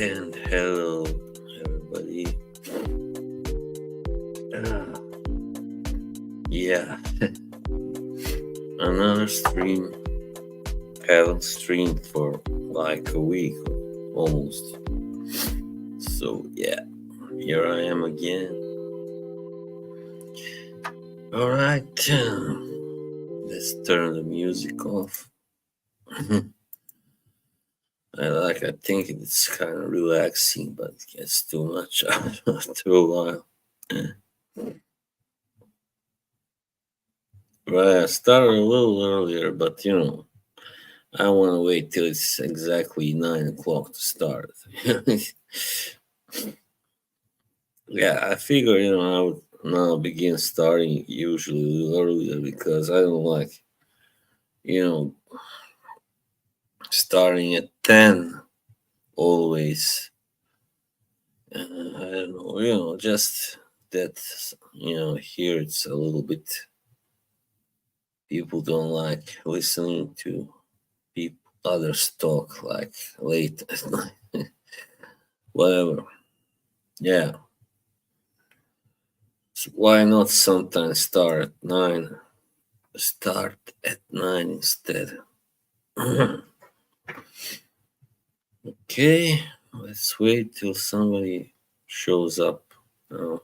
And hello, everybody. Uh, yeah, another stream. Haven't streamed for like a week almost. So, yeah, here I am again. Alright, let's turn the music off. I think it's kind of relaxing, but it gets too much after a while. Right, I started a little earlier, but I want to wait till it's exactly 9 o'clock to start. Yeah, I figure, I would now begin starting usually a little earlier because I don't like, you know, starting at 10 always. I don't know, just that, here it's a little bit, people don't like listening to people, others talk like late at night. Whatever. Yeah. So why not sometimes start at 9? Start at 9 instead. Okay, let's wait till somebody shows up. Oh,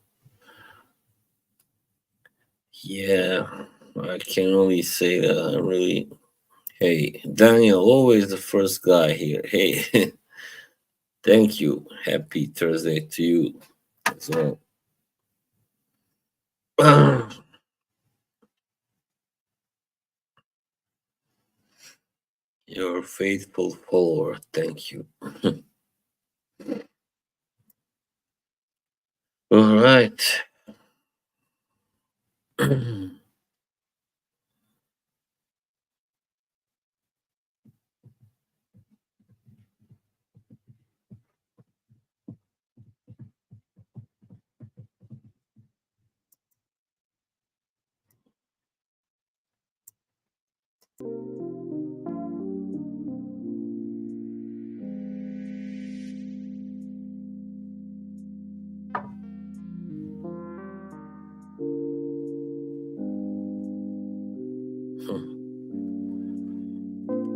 yeah, I can only say that I'm really. Hey, Daniel, always the first guy here. Hey, thank you. Happy Thursday to you as well. Your faithful follower. Thank you. All right.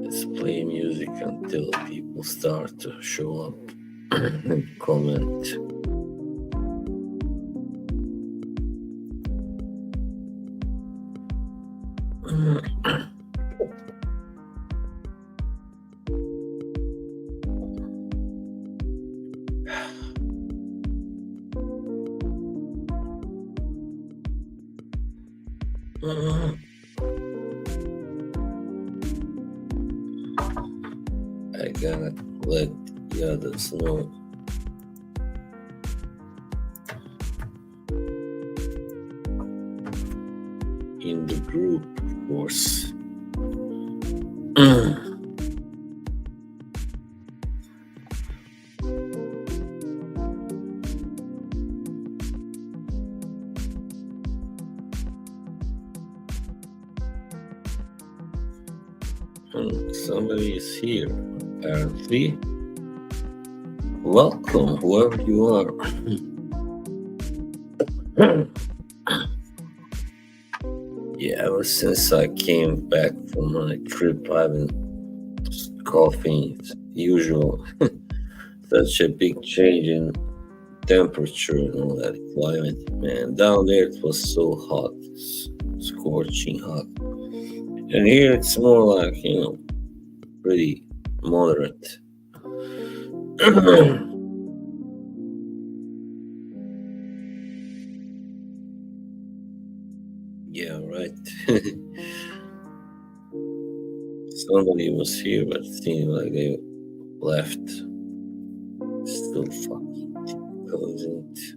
Let's play music until people start to show up and comment. I gotta let the others know. In the group, of course. Somebody is here, apparently. Welcome, whoever you are. Yeah, ever since I came back from my trip, I've been coughing as usual. Such a big change in temperature and all that climate, man. Down there it was so hot, scorching hot. And here it's more like, pretty moderate. Yeah, right. Somebody was here, but it seemed like they left. Still fucking typical, isn't it?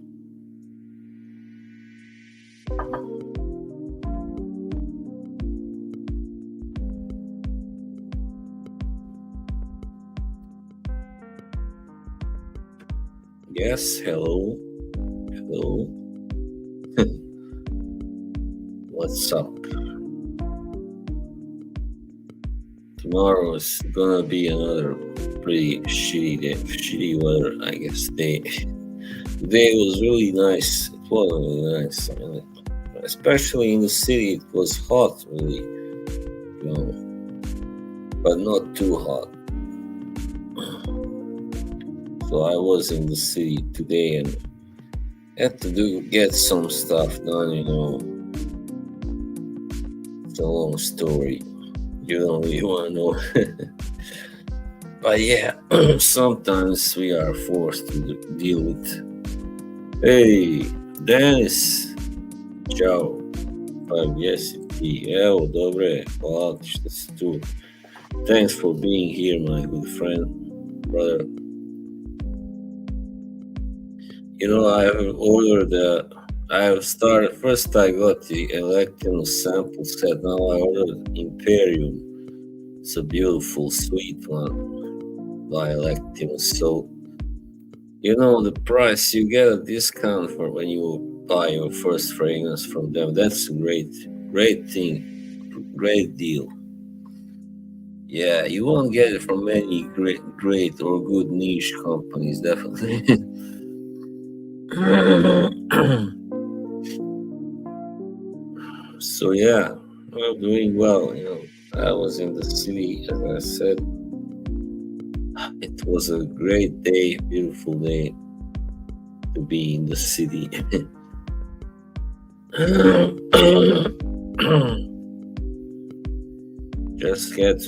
Yes, hello. Hello. What's up? Tomorrow is gonna be another pretty shitty day, shitty weather, I guess. Today was really nice. It was really nice, and especially in the city. It was hot, really, but not too hot. So I was in the city today and had to get some stuff done. It's a long story. You don't really want to know. But yeah, sometimes we are forced to deal with. Hey, Dennis, čao. Pa gdje si ti? Evo, dobre, hvala ti što si tu. Thanks for being here, my good friend, brother. I have ordered I have started, first I got the Electrum sample set, now I ordered Imperium. It's a beautiful, sweet one by Electrum. So, the price, you get a discount for when you buy your first fragrance from them. That's a great thing, great deal. Yeah, you won't get it from many great or good niche companies, definitely. So yeah, I'm doing well. I was in the city, as I said. It was a great day, beautiful day to be in the city. Just had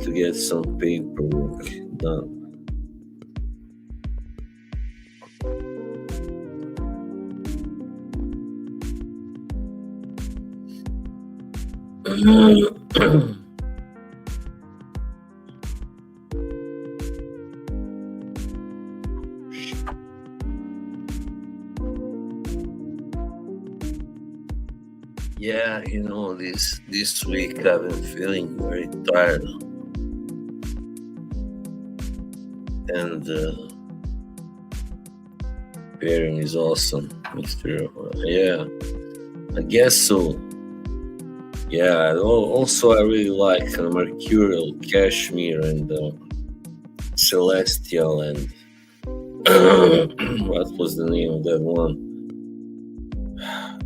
to get some paperwork done. Yeah, this week I've been feeling very tired, and pairing is awesome, Mister. Yeah, I guess so. Yeah, also I really like Mercurial, Cashmere, and Celestial, and what was the name of that one?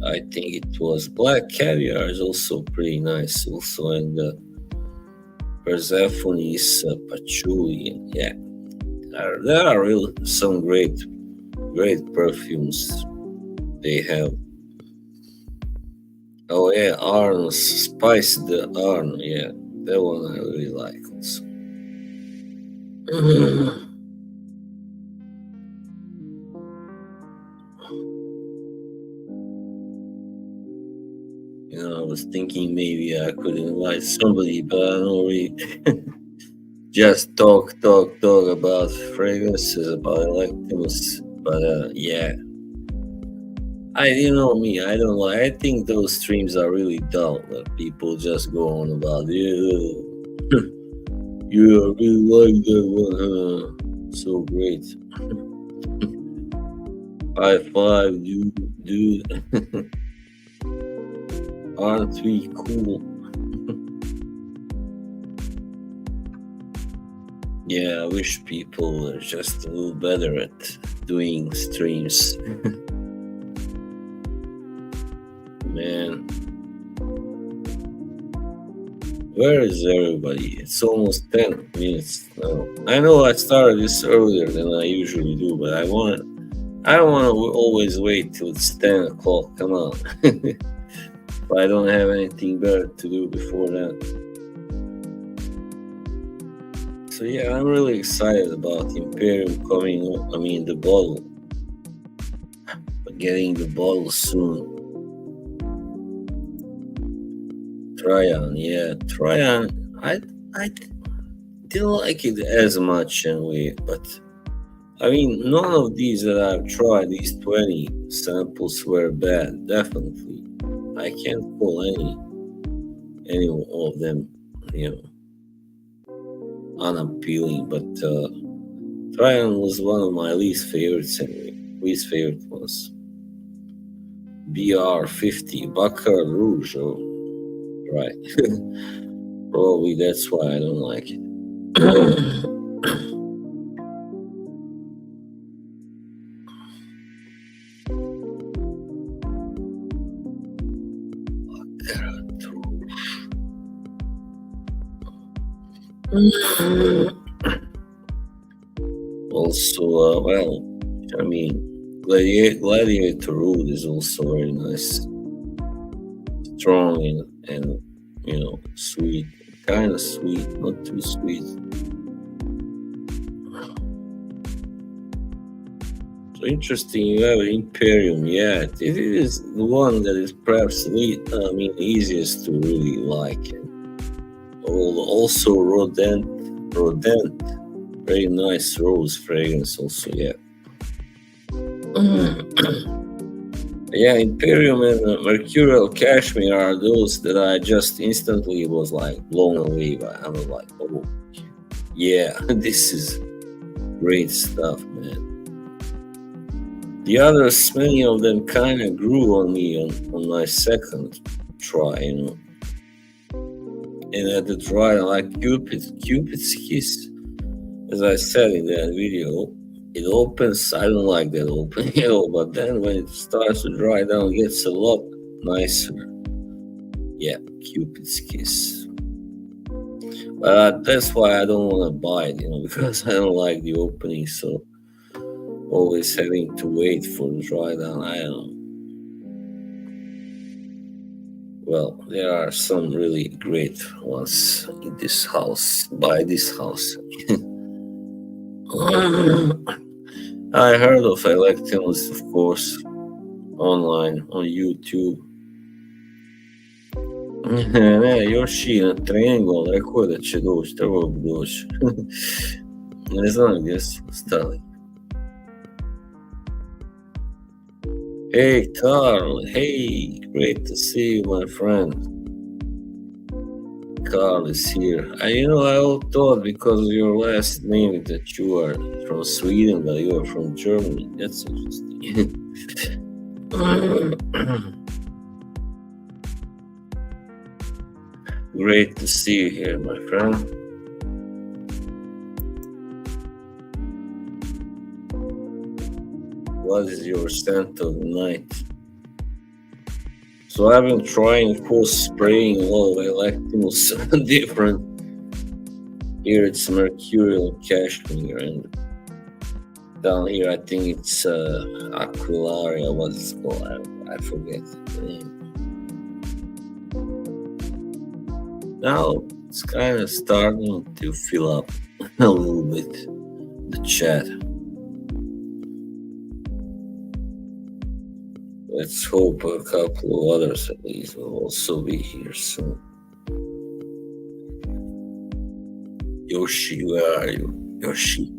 I think it was Black Caviar is also pretty nice, also, and Persephone's Patchouli, and yeah, there are really some great perfumes they have. Oh yeah, Arno's Spice the Arno, yeah, that one I really like also. I was thinking maybe I could invite somebody, but I don't really just talk about fragrances, about Electimus. But yeah, me, I don't like. I think those streams are really dull. That people just go on about, yeah, you really like that one, huh? So great. High five, dude. Aren't we cool? Yeah, I wish people were just a little better at doing streams. Man, where is everybody? It's almost 10 minutes now. I know I started this earlier than I usually do, but I don't want to always wait till it's 10 o'clock. Come on. I don't have anything better to do before that. So yeah, I'm really excited about Imperium coming up. I mean, the bottle. Getting the bottle soon. Tryon, yeah, Tryon. I didn't like it as much anyway, but I mean, none of these that I've tried, these 20 samples were bad, definitely. I can't call any of them, unappealing, but Tryon was one of my least favorites anyway. Least favorite was BR50, Baccarat Rouge, right. Probably that's why I don't like it. Also, well, I mean, Gladiator Road is also very nice, strong and sweet, kind of sweet, not too sweet. So interesting. You have Imperium, yeah. It is the one that is perhaps easiest to really like. Also, Rodent, very nice rose fragrance. Also, yeah. Yeah, Imperium and Mercurial Cashmere are those that I just instantly was like blown away by. I was like, oh, yeah, this is great stuff, man. The others, many of them kind of grew on me on my second try, And at the try, like Cupid's Kiss, as I said in that video, it opens. I don't like that open but then when it starts to dry down, it gets a lot nicer. Yeah, Cupid's Kiss. But that's why I don't want to buy it, because I don't like the opening. So always having to wait for the dry down. I don't know. Well, there are some really great ones in this house, by this house. I heard of Elections, of course, online, on YouTube. Ne, još i na treningu, on rekao je da će doći, trebao bi doći. Ne znam gdje su stali. Hey, Carl. Hey, great to see you, my friend. Carl is here. I all thought because of your last name that you are from Sweden, but you are from Germany. That's interesting. Great to see you here, my friend. What is your scent of the night? So I've been trying full spraying all Electimals different. Here it's Mercurial Cashmere, and down here I think it's Aquilaria, what it's called, I forget the name. Now it's kind of starting to fill up a little bit the chat. Let's hope a couple of others at least will also be here soon. Yoshi, where are you? Yoshi.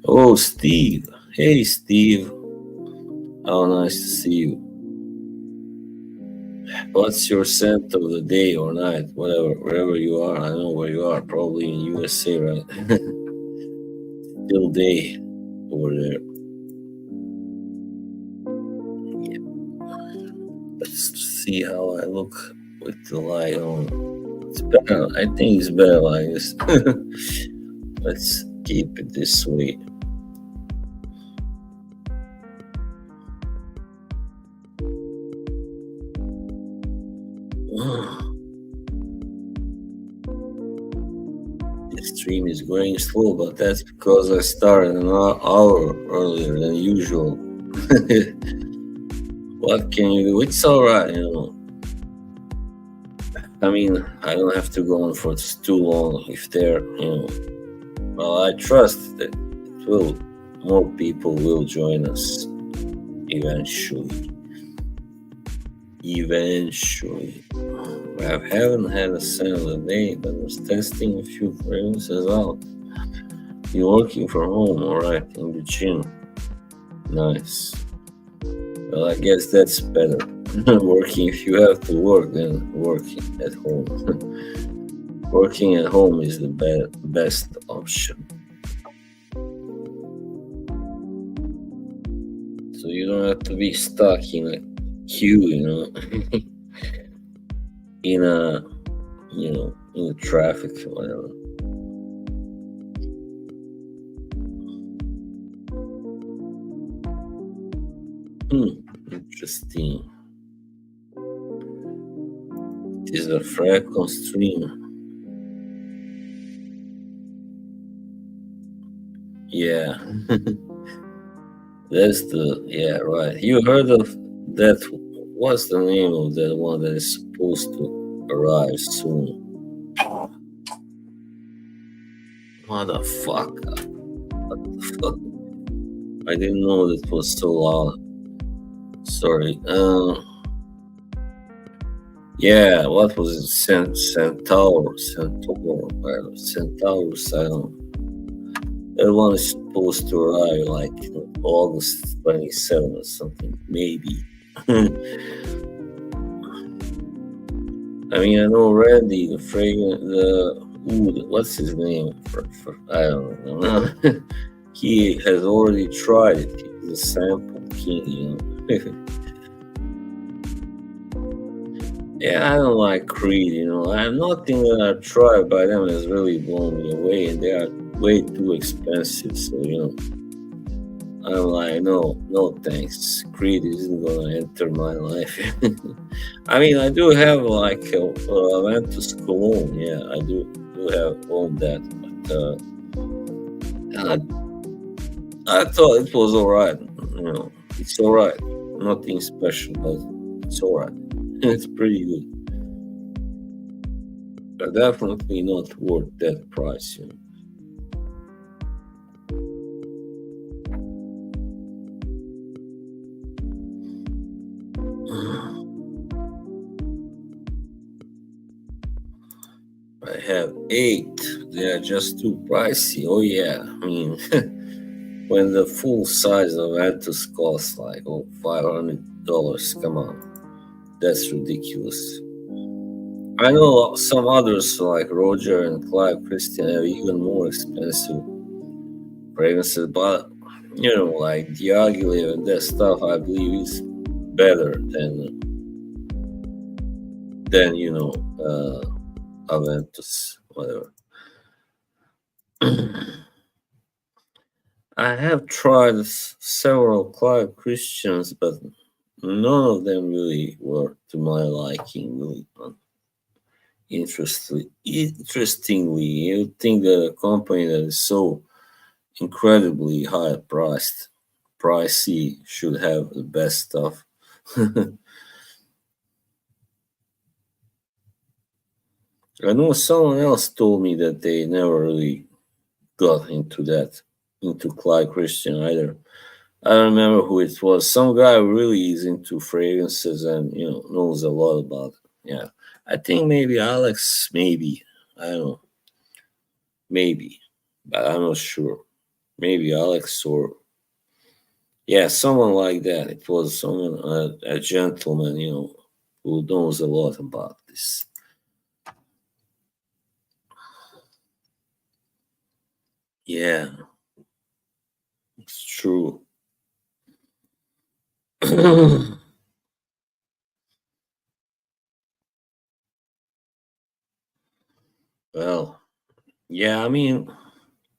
Oh, Steve. Hey, Steve. How nice to see you. What's your scent of the day or night? Wherever you are. I know where you are. Probably in USA, right? Still day over there. Let's see how I look with the light on. It's better. I think it's better like this. Let's keep it this way. This stream is going slow, but that's because I started an hour earlier than usual. What can you do? It's alright, I mean, I don't have to go on for too long if they're, Well, I trust that more people will join us eventually. I haven't had a scent of the day, but I was testing a few fragrances out. You're working from home, alright, in the gym. Nice. Well, I guess that's better. Working if you have to work than working at home. Working at home is the best option. So you don't have to be stuck in a queue, in a in the traffic, whatever. Hmm, interesting. It is a frequent stream. Yeah, that's the yeah right. You heard of that? What's the name of that one that is supposed to arrive soon? What the fuck? What the fuck? I didn't know that was so loud. Sorry. Yeah, what was it? Centaurus. I don't. That one is supposed to arrive like August 27th or something, maybe. I mean, I know Randy, the fragrant, what's his name? I don't know. He has already tried it. He's a sample king, Yeah, I don't like Creed. I'm nothing that I've tried by them has really blown me away, and they are way too expensive. So, I'm like, no, no thanks. Creed isn't gonna enter my life. I mean, I do have like Aventus cologne. Yeah, I do have own that, but I thought it was alright. It's alright. Nothing special, but it's alright. It's pretty good, but definitely not worth that price. I have eight. They are just too pricey. Oh yeah, I mean, when the full size of Antus costs like $500, come on, that's ridiculous. I know some others like Roger and Clive Christian have even more expensive fragrances, but like Diaghilev and that stuff, I believe is better than Aventus, whatever. I have tried several Clive Christians, but none of them really were to my liking. Really, interestingly, you think that a company that is so incredibly high pricey should have the best stuff. I know someone else told me that they never really got into Clyde Christian either. I don't remember who it was. Some guy who really is into fragrances and knows a lot about it. Yeah, I think maybe Alex. Maybe I don't know. Maybe, but I'm not sure. Maybe Alex or yeah, someone like that. It was someone, a gentleman, who knows a lot about this. Yeah, it's true. Well, yeah, I mean,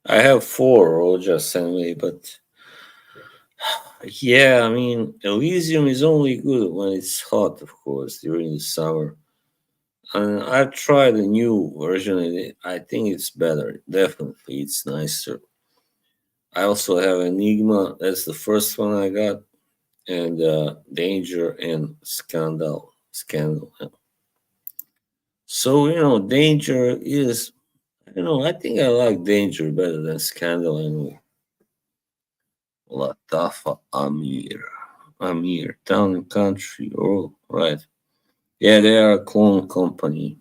I have four Rojas anyway, but yeah, I mean, Elysium is only good when it's hot, of course, during the summer. And I've tried a new version, and I think it's better. Definitely, it's nicer. I also have Enigma. That's the first one I got, and Danger and Scandal. Scandal. Yeah. So Danger is. I think I like Danger better than Scandal and Latafa Amir. Amir, Town and Country. Oh, right. Yeah, they are a clone company.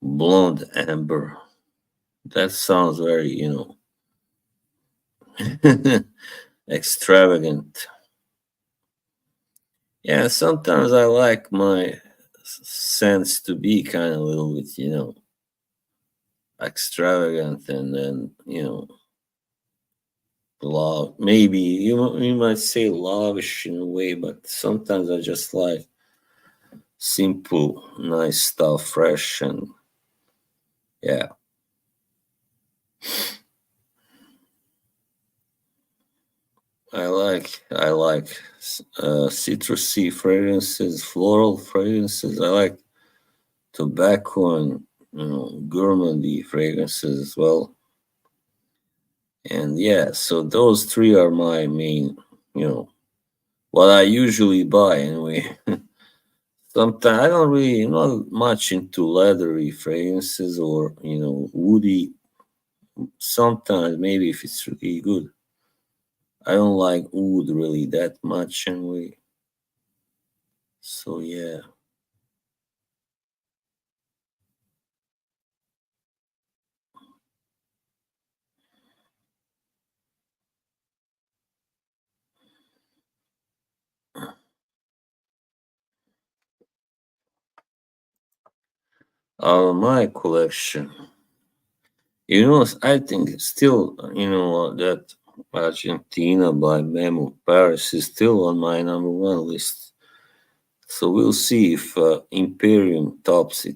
Blonde Amber. That sounds very, extravagant. Yeah, sometimes I like my sense to be kind of a little bit, extravagant and then, love. Maybe you might say lavish in a way, but sometimes I just like simple, nice stuff, fresh, and yeah. I like citrusy fragrances, floral fragrances. I like tobacco and gourmety fragrances as well. And yeah, so those three are my main, you know, what I usually buy anyway. Sometimes I don't really not much into leathery fragrances or woody. Sometimes maybe if it's really good. I don't like wood really that much anyway. So yeah. My collection. I think still, that Argentina by Memo Paris is still on my number one list. So we'll see if Imperium tops it.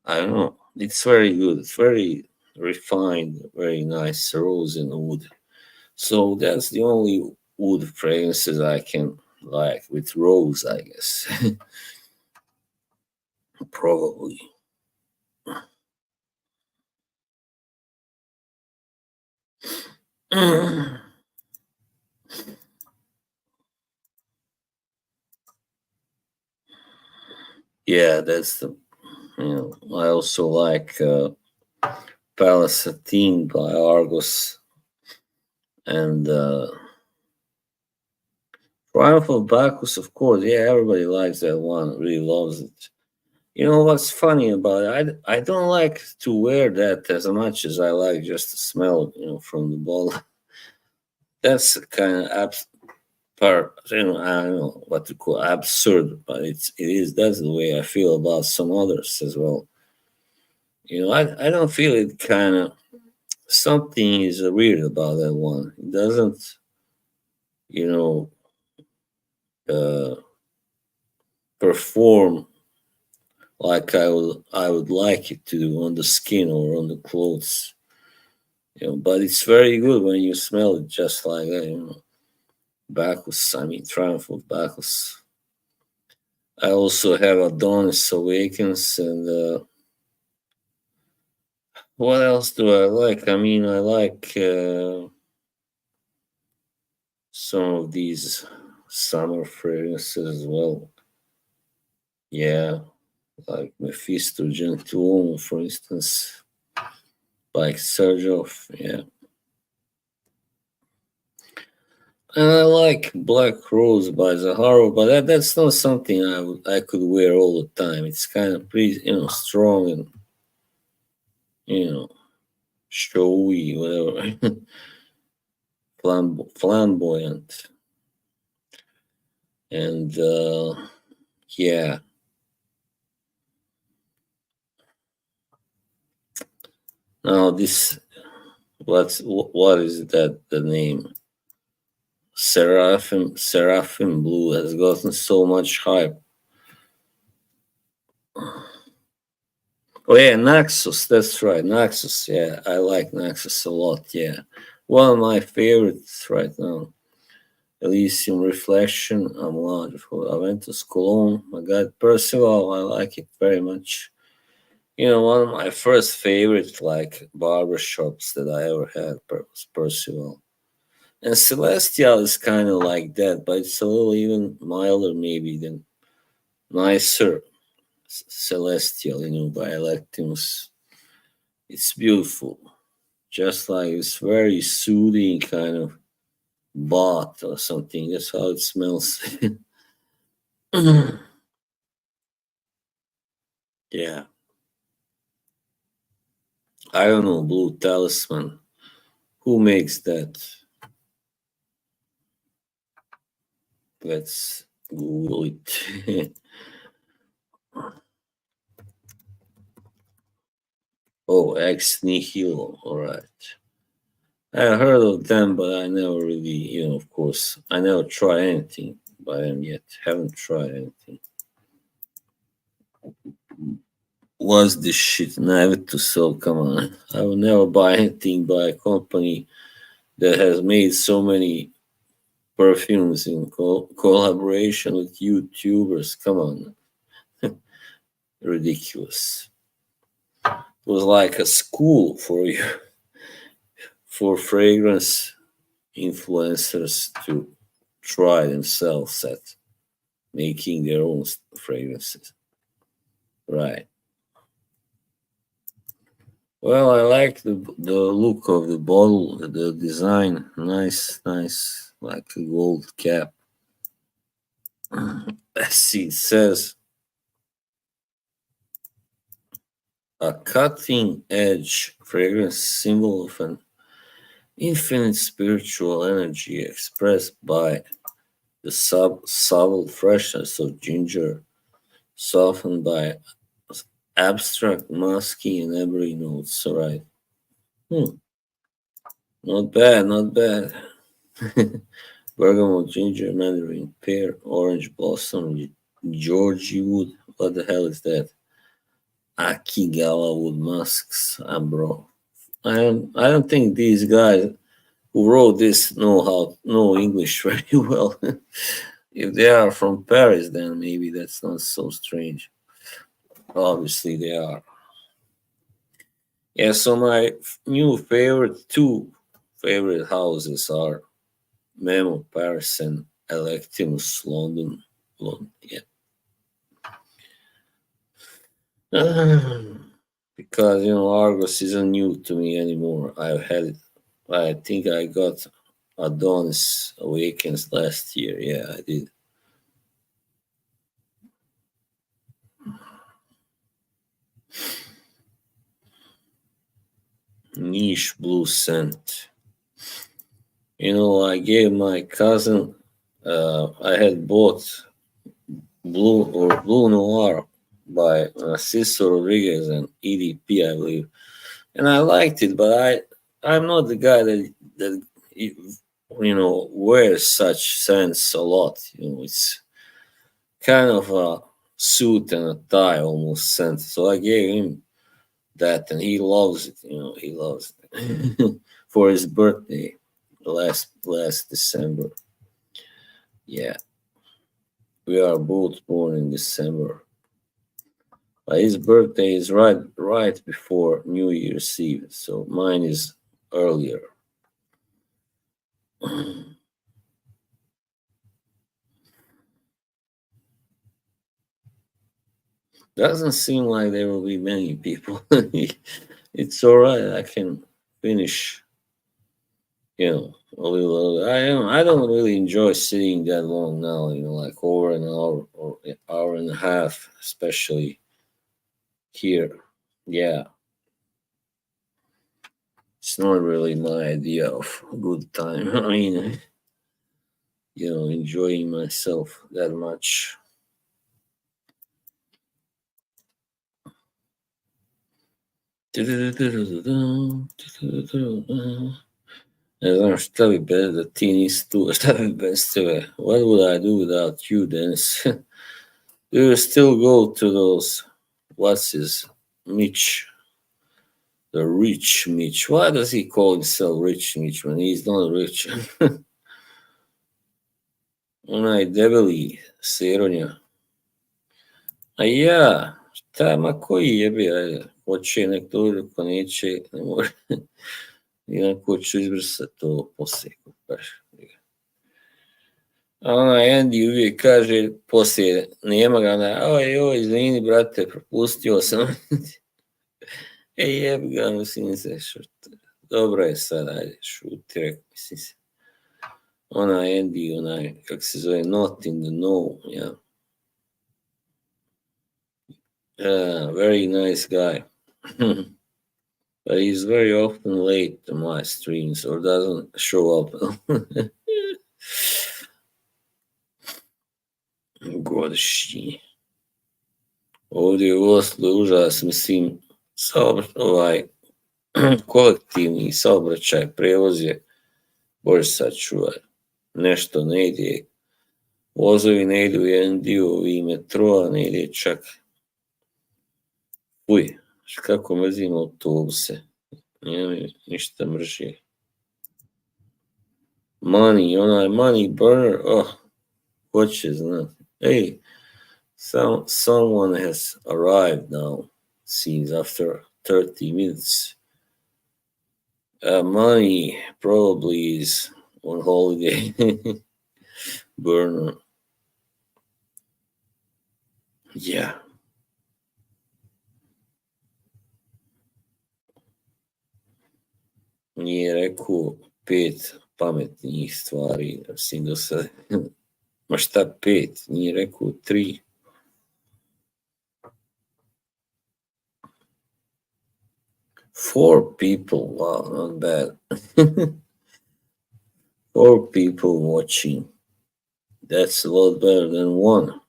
I don't know. It's very good. It's very refined, very nice rose and wood. So that's the only wood fragrances I can like with rose, I guess. Probably. Yeah, that's the. I also like Palace by Argos and Triumph of Bacchus, of course. Yeah, everybody likes that one. Really loves it. You know what's funny about it? I don't like to wear that as much as I like just to smell, from the bottle. That's kind of I don't know what to call absurd, but it is. That's the way I feel about some others as well. I don't feel it kind of something is weird about that one. It doesn't, you know, uh, perform like I would like it to do on the skin or on the clothes. But it's very good when you smell it just like that. Bacchus. I mean, Triumph of Bacchus. I also have Adonis Awakens, and what else do I like? I mean, I like some of these summer fragrances as well. Yeah, like Mephisto Gentilhomme, for instance, like Sergioff. Yeah, and I like Black Rose by Zahara, but that's not something I could wear all the time. It's kind of pretty, strong and you know showy, whatever, flamboyant, and yeah. Now this, what is that? The name Seraphim Blue has gotten so much hype. Oh yeah, Naxos. That's right, Naxos. Yeah, I like Naxos a lot. Yeah, one of my favorites right now. Elysium Reflection. I'm loud for Aventus Cologne. My God, Percival. I like it very much. One of my first favorite like barber shops that I ever had was Percival. And Celestial is kind of like that, but it's a little even milder maybe than nicer Celestial, by Electimus. It's beautiful. Just like it's very soothing kind of bath or something. That's how it smells. Yeah. I don't know, Blue Talisman. Who makes that? Let's Google it. Oh, Ex Nihilo. All right. I heard of them, but I never really, of course, I never tried anything by them yet. Haven't tried anything. What's this shit? Never to sell. Come on. I will never buy anything by a company that has made so many perfumes in collaboration with YouTubers. Come on. Ridiculous. It was like a school for you, for fragrance influencers to try themselves at making their own fragrances. Right. Well, I like the look of the bottle, the design. Nice, nice, like a gold cap. As it says, a cutting edge fragrance symbol of an infinite spiritual energy expressed by the subtle freshness of ginger, softened by abstract, musky, and every notes. All right. Hmm. Not bad, not bad. Bergamot, ginger, mandarin, pear, orange blossom, Georgie wood. What the hell is that? Akigawa wood musks, bro. I don't think these guys who wrote this know English very well. If they are from Paris, then maybe that's not so strange. Obviously, they are. Yeah. So my new two favorite houses are Memo Paris and Electimus London. London. Yeah. Because Argos isn't new to me anymore. I've had it. I think I got Adonis Awakens last year. Yeah, I did. Niche blue scent. I gave my cousin. I had bought Blue Noir by Narciso Rodriguez and EDP, I believe, and I liked it. But I'm not the guy that wears such scents a lot. It's kind of a suit and a tie almost scent. So I gave him that, and he loves it. He loves it for his birthday last December. Yeah, we are both born in December. But his birthday is right before New Year's Eve, so mine is earlier. Doesn't seem like there will be many people. It's all right. I can finish, a little early. I don't really enjoy sitting that long now. Like over an hour or an hour and a half, especially here. Yeah, it's not really my idea of a good time. I mean, enjoying myself that much. Ne znam šta bi bez da ti nisi tu, šta bi bez tebe? What would I do without you, Dennis? Do you still go to those, what's his, Mitch, the rich Mitch? Why does he call himself rich Mitch when he's not rich? Onaj debeli Seronja. A ja, šta, ma koji jebi, ajde, hoće nek dođe, ko neće, ne može. Inako ću izbrisati to poslije. A onaj Andy uvijek kaže poslije, nema ga, oj, izvini, brate, propustio sam. Jebi ga, mislim se, dobro je sad, ajde, šuti, rekao, mislim se. Onaj Andy, kak se zove, not in the know, yeah. Very nice guy. But he's very often late to my streams or doesn't show up. Godišnji. Ovdje u Oslu je užas, mislim, kolektivni saobraćaj, prevoz je, bože sačuvaj, nešto ne ide, vozovi ne idu u jedan dio i metroa ne ide čak. Uj, kako mrzim autobuse, nemam ništa mrže. Money, onaj money burner, oh, ko će znati. Hey, someone has arrived now, seems after 30 minutes. Money probably is on holiday. Burner. Yeah. Nije rekao 5 pametnih stvari, mislim do sad. Ma šta 5? Nije rekao 3. Four people, wow, not bad. 4 people watching. That's a lot better than 1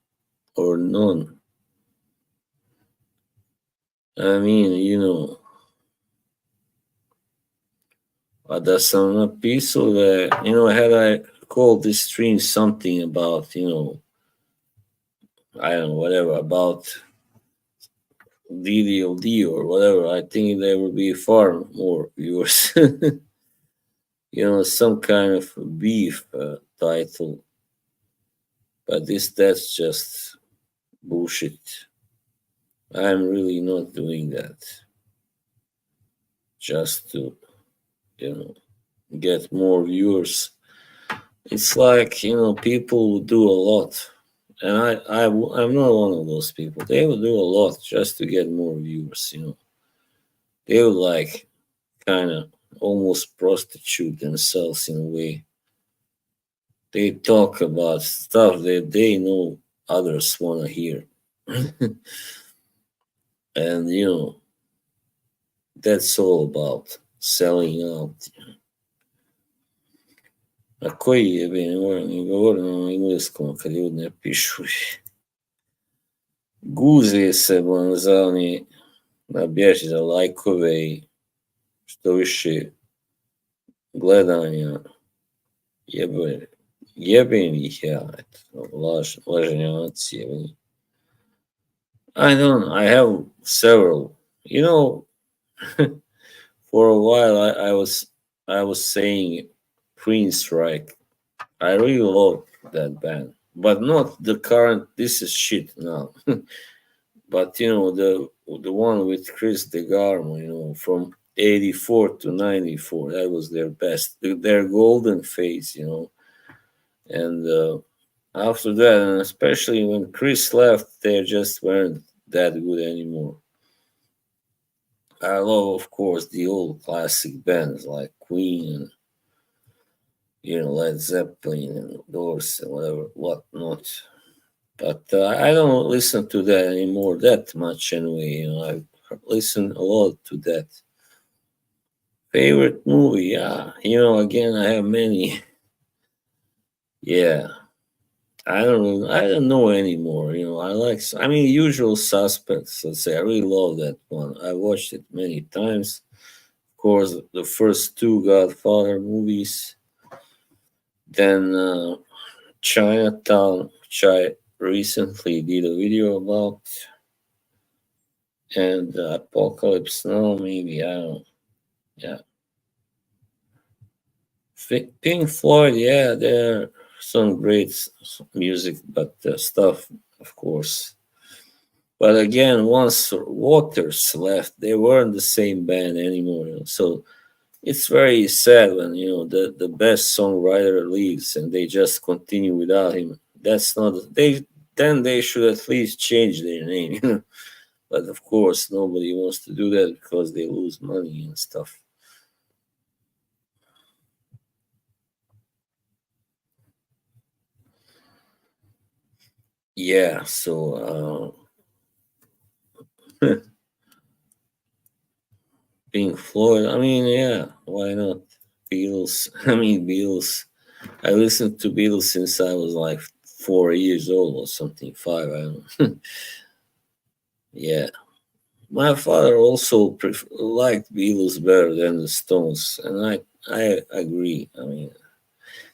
or none. I mean, da sam napisao da, had I called this stream something about, I don't know, whatever, about DDLD or whatever, I think there would be far more viewers. Some kind of beef title. But that's just bullshit. I'm really not doing that. Just to, get more viewers. It's like, people do a lot. And I'm not one of those people. They will do a lot just to get more viewers, They would like kind of almost prostitute themselves in a way. They talk about stuff that they know others want to hear. And, that's all about selling out. A koji je, ne moram ni govoriti na engleskom kad ljudi ne pišu. Guze se bonzani na bježi za lajkove i što više gledanja. Jebem ih ja, laženjaci. I have several. For a while I was saying Prince, right? I really love that band, but not the current. This is shit now. But the one with Chris DeGarmo, from 84 to 94, that was their best, their golden phase, And after that, and especially when Chris left, they just weren't that good anymore. I love, of course, the old classic bands like Queen and Led Zeppelin and Doors and whatnot. But I don't listen to that anymore that much anyway. I listen a lot to that. Favorite movie, yeah. Again, I have many. Yeah. I don't know anymore. Usual Suspects. Let's say I really love that one. I watched it many times. Of course, the first 2 Godfather movies. Then Chinatown, which I recently did a video about, and Apocalypse Now, maybe, I don't know. Yeah. Pink Floyd, yeah, they're some great music, but stuff, of course. But again, once Waters left, they weren't the same band anymore. So it's very sad when the best songwriter leaves and they just continue without him. That's not then they should at least change their name. But of course, nobody wants to do that because they lose money and stuff. Yeah, so Pink Floyd, yeah, why not? Beatles, Beatles. I listened to Beatles since I was like 4 years old or something, 5, I don't know. Yeah, my father also liked Beatles better than the Stones, and I agree. I mean,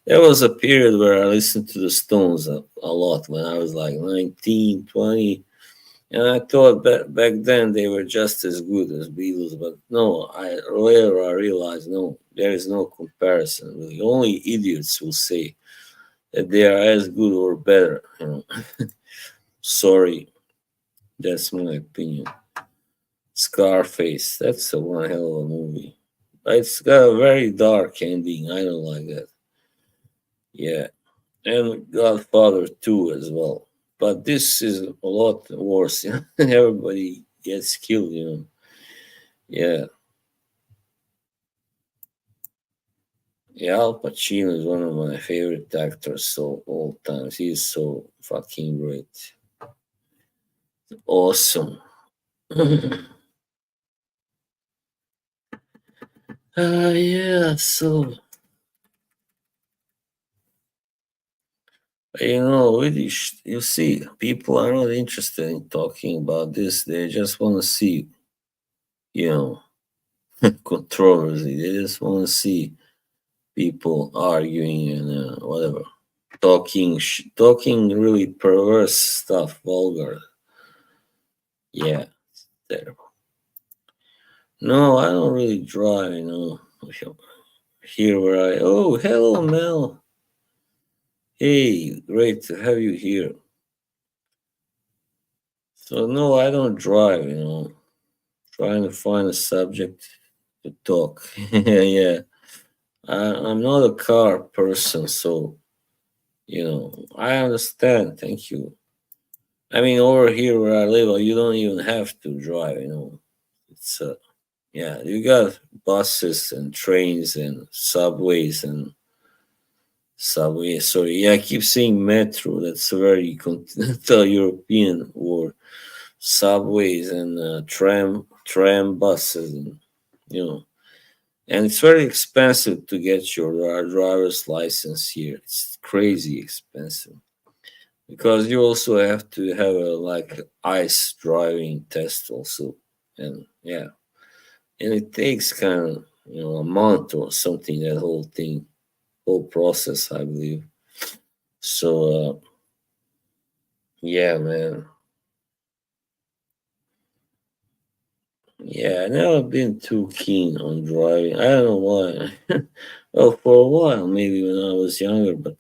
there was a period where I listened to the Stones a lot when I was like 19, 20, and I thought back then they were just as good as Beatles. But no, later I realized no, there is no comparison. Really. Only idiots will say that they are as good or better. Sorry, that's my opinion. Scarface, that's a one hell of a movie. It's got a very dark ending. I don't like that. Yeah, and Godfather 2 as well. But this is a lot worse. Everybody gets killed. Yeah, yeah. Al Pacino is one of my favorite actors so all times. He's so fucking great. Awesome. Yeah. So you see, people are not interested in talking about this. They just want to see, you know, controversy. They just want to see people arguing and whatever, talking really perverse stuff, vulgar. Yeah, terrible. No, I don't really drive. Here where I. Oh, hello, Mel. Hey, great to have you here. So no, I don't drive. Trying to find a subject to talk. Yeah, I'm not a car person, so I understand. Thank you. I mean, over here where I live, you don't even have to drive. It's yeah, you got buses and trains and subways and subways. Sorry, yeah, I keep saying metro. That's a very continental European word. Subways and tram buses, and you know, and it's very expensive to get your driver's license here. It's crazy expensive because you also have to have a like ice driving test also, and yeah, and it takes kind of a month or something, that whole process, I believe. So yeah, man. Yeah, I never been too keen on driving. I don't know why. Well, for a while, maybe when I was younger, but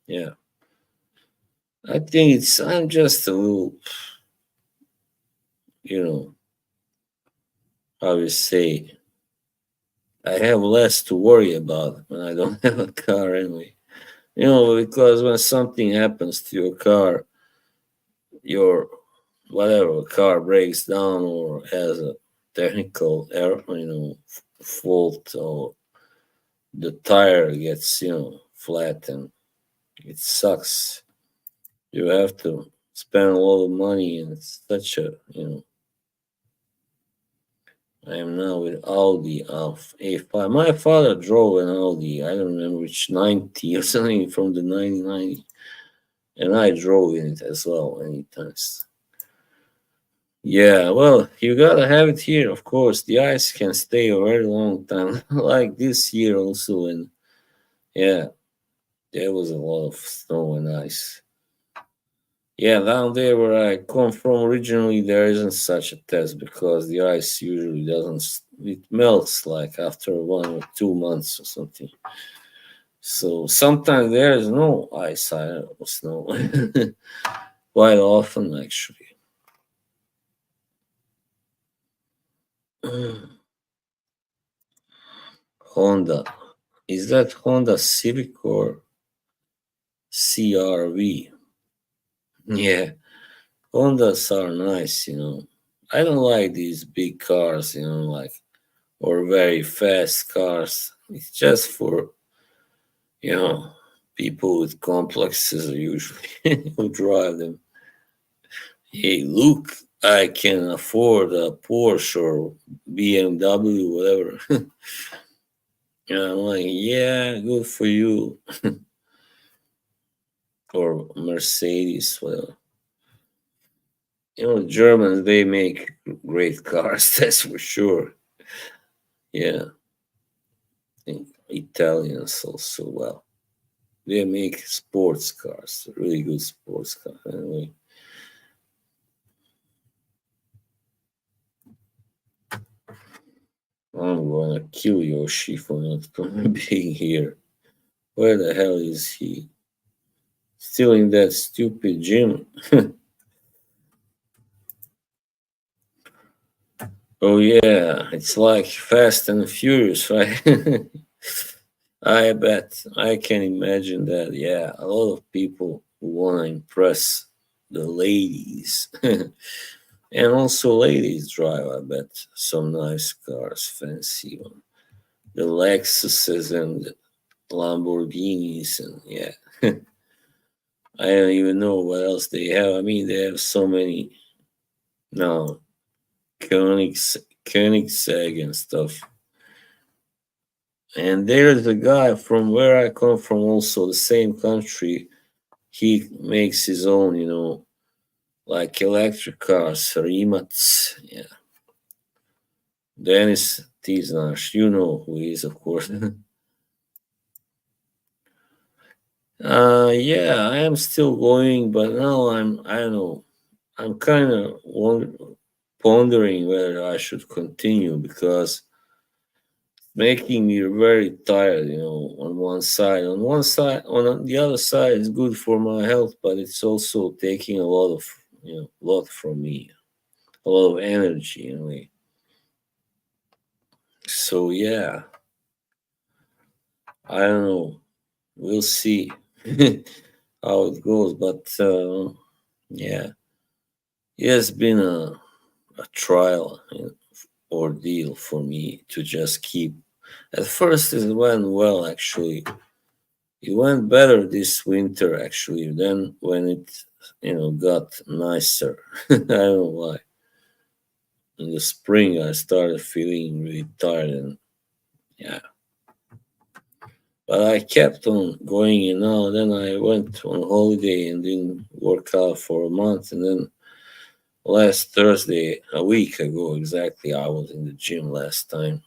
yeah, I think I'm just a little, you know, how you say, I have less to worry about when I don't have a car anyway. Because when something happens to your car, your whatever car breaks down or has a technical error, fault, or the tire gets, flat, and it sucks. You have to spend a lot of money, and it's such I am now with Audi of A5. My father drove an Audi, I don't remember which 90 or something from the 1990, and I drove in it as well many times. Yeah, well, you gotta have it here, of course. The ice can stay a very long time, like this year also. And yeah, there was a lot of snow and ice. Yeah, down there where I come from originally, there isn't such a test because the ice usually doesn't, it melts like after 1 or 2 months or something. So sometimes there is no ice or snow, quite often actually. Honda. Is that Honda Civic or CRV? Yeah, Hondas are nice. I don't like these big cars, or very fast cars. It's just for, you know, people with complexes usually who drive them. Hey, look, I can afford a Porsche or BMW, whatever. And I'm like, yeah, good for you. Or Mercedes, whatever. Germans, they make great cars, that's for sure. Yeah, Italians also, well, they make sports cars, really good sports cars. Anyway, I'm gonna kill Yoshi for not being here. Where the hell is he? Still in that stupid gym? Oh yeah, it's like Fast and Furious, right? I bet I can imagine that. Yeah, a lot of people who want to impress the ladies, and also ladies drive. I bet some nice cars, fancy one, the Lexuses and the Lamborghinis, and yeah, I don't even know what else they have. I mean, they have so many. No, Koenigsegg and stuff. And there's a guy from where I come from, also the same country. He makes his own, like electric cars, Rimats. Yeah, Dennis Tiznash, you know who he is, of course. Yeah, I am still going, but now I don't know, I'm kind of pondering whether I should continue because making me very tired, on the other side, it's good for my health, but it's also taking a lot of, lot from me, a lot of energy, anyway. So, yeah, I don't know. We'll see how it goes, but yeah, it has been a trial ordeal for me to just keep. At first, it went well, actually. It went better this winter actually. Then when it got nicer, I don't know why. In the spring, I started feeling really tired, and yeah. But I kept on going, and now then I went on holiday and didn't work out for a month, and then last Thursday, a week ago exactly, I was in the gym last time.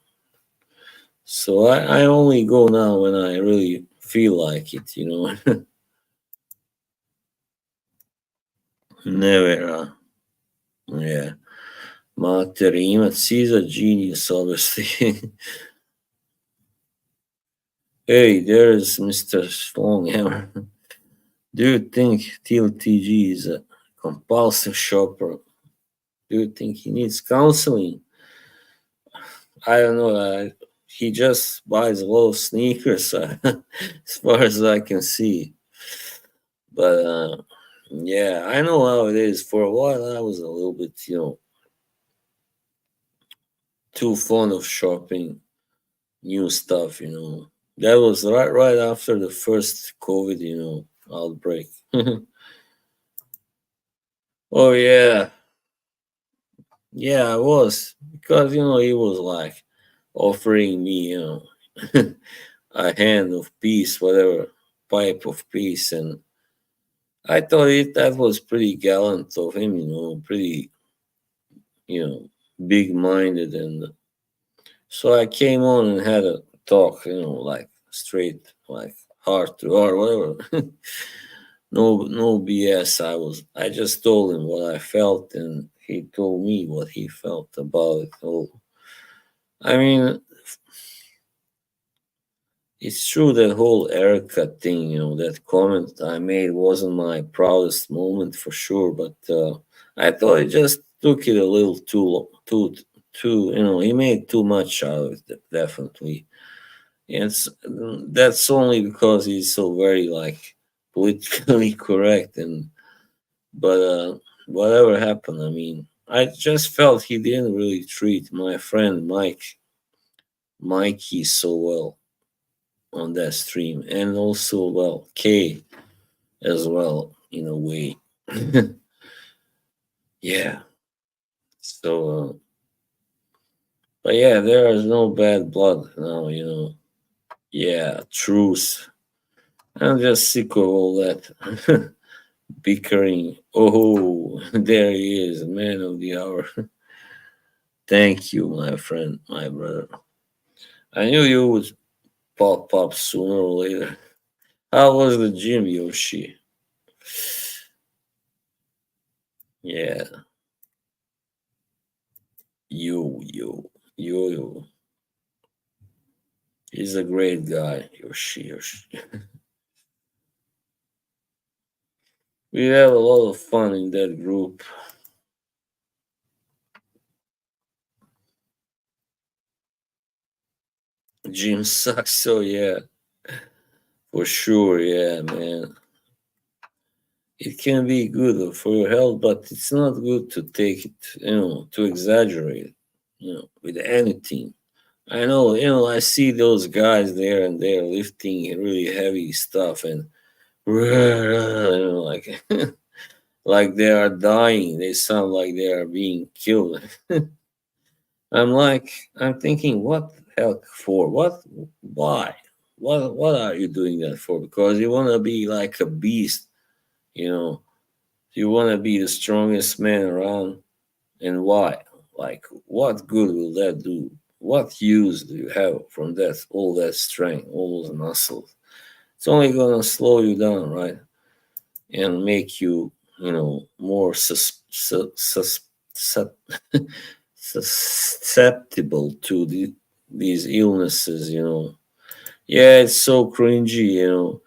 So I only go now when I really feel like it. Never. Yeah. Materima, she's a genius, obviously. Hey, there's Mr. Stronghammer. Do you think TLTG is a compulsive shopper? Do you think he needs counseling? I don't know. He just buys a lot of sneakers, as far as I can see. But yeah, I know how it is. For a while, I was a little bit, too fond of shopping new stuff. That was right after the first COVID, outbreak. Oh yeah, yeah, I was because he was like offering me, a hand of peace, whatever, pipe of peace, and I thought that was pretty gallant of him, pretty, you know, big minded, and so I came on and had a talk, like straight, like heart to heart, whatever. No BS. I just told him what I felt, and he told me what he felt about it all. I mean, it's true that whole Erica thing, that comment I made wasn't my proudest moment for sure, but I thought he just took it a little too. He made too much out of it, definitely. That's only because he's so very like politically correct, but whatever happened, I mean, I just felt he didn't really treat my friend Mikey so well on that stream, and also, well, Kay as well in a way. Yeah. So, but yeah, there is no bad blood now. Yeah, truce. I'm just sick of all that. bickering. Oh, there he is, man of the hour. Thank you, my friend, my brother. I knew you would pop up sooner or later. How was the gym, Yoshi? Yeah, yo. He's a great guy, Yoshi. We have a lot of fun in that group. Gym sucks, so yeah, for sure, yeah, man. It can be good for your health, but it's not good to take it, to exaggerate, with anything. I know, I see those guys there and they're lifting really heavy stuff and like like they are dying. They sound like they are being killed. I'm like, I'm thinking, what health for? What? Why? What are you doing that for? Because you want to be like a beast, you know. You want to be the strongest man around, and why? Like, what good will that do? What use do you have from that? All that strength, all those muscles. It's only gonna slow you down, right? And make you, more sus- susceptible to these illnesses. Yeah, it's so cringy.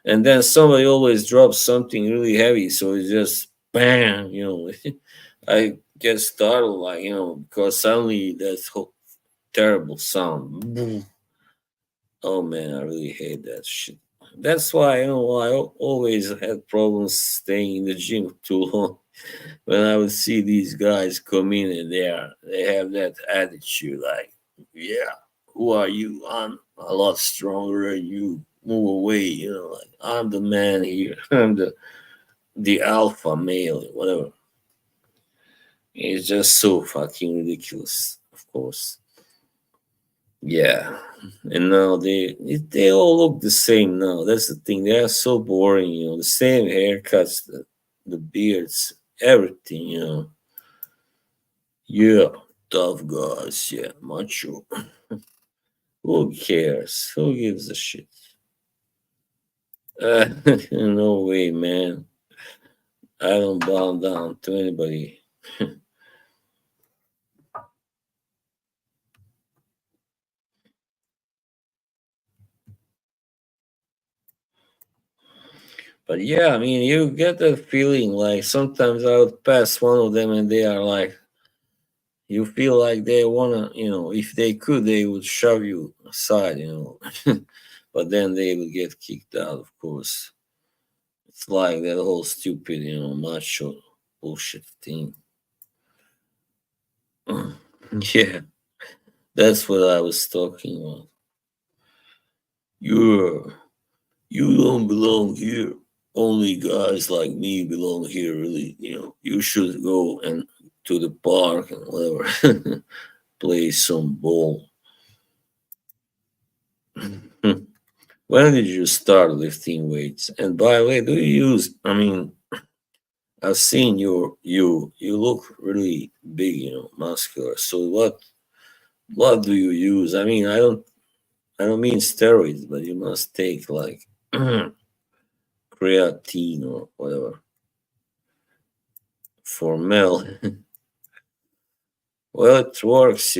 And then somebody always drops something really heavy, so it's just bam. I get startled, like because suddenly that whole terrible sound. Boom. Oh man, I really hate that shit. That's why I always had problems staying in the gym too long. When I would see these guys come in and they have that attitude, like, yeah, who are you? I'm a lot stronger than you. Move away, like I'm the man here. I'm the alpha male, whatever. It's just so fucking ridiculous, of course. Yeah, and now they all look the same now. That's the thing. They are so boring. The same haircuts, the beards, everything. Yeah, tough guys. Yeah, macho. Who cares? Who gives a shit? Uh, no way, man. I don't bow down to anybody. But yeah, I mean, you get that feeling like sometimes I would pass one of them and they are like, you feel like they wanna, if they could, they would shove you aside. But then they would get kicked out, of course. It's like that whole stupid, macho bullshit thing. Yeah, that's what I was talking about. You're, you don't belong here. Only guys like me belong here, really. You should go and to the park and whatever, play some ball. When did you start lifting weights? And by the way, do you use? I mean, I've seen you look really big, muscular. So what do you use? I mean, I don't mean steroids, but you must take like creatine or whatever for male. Well, it works,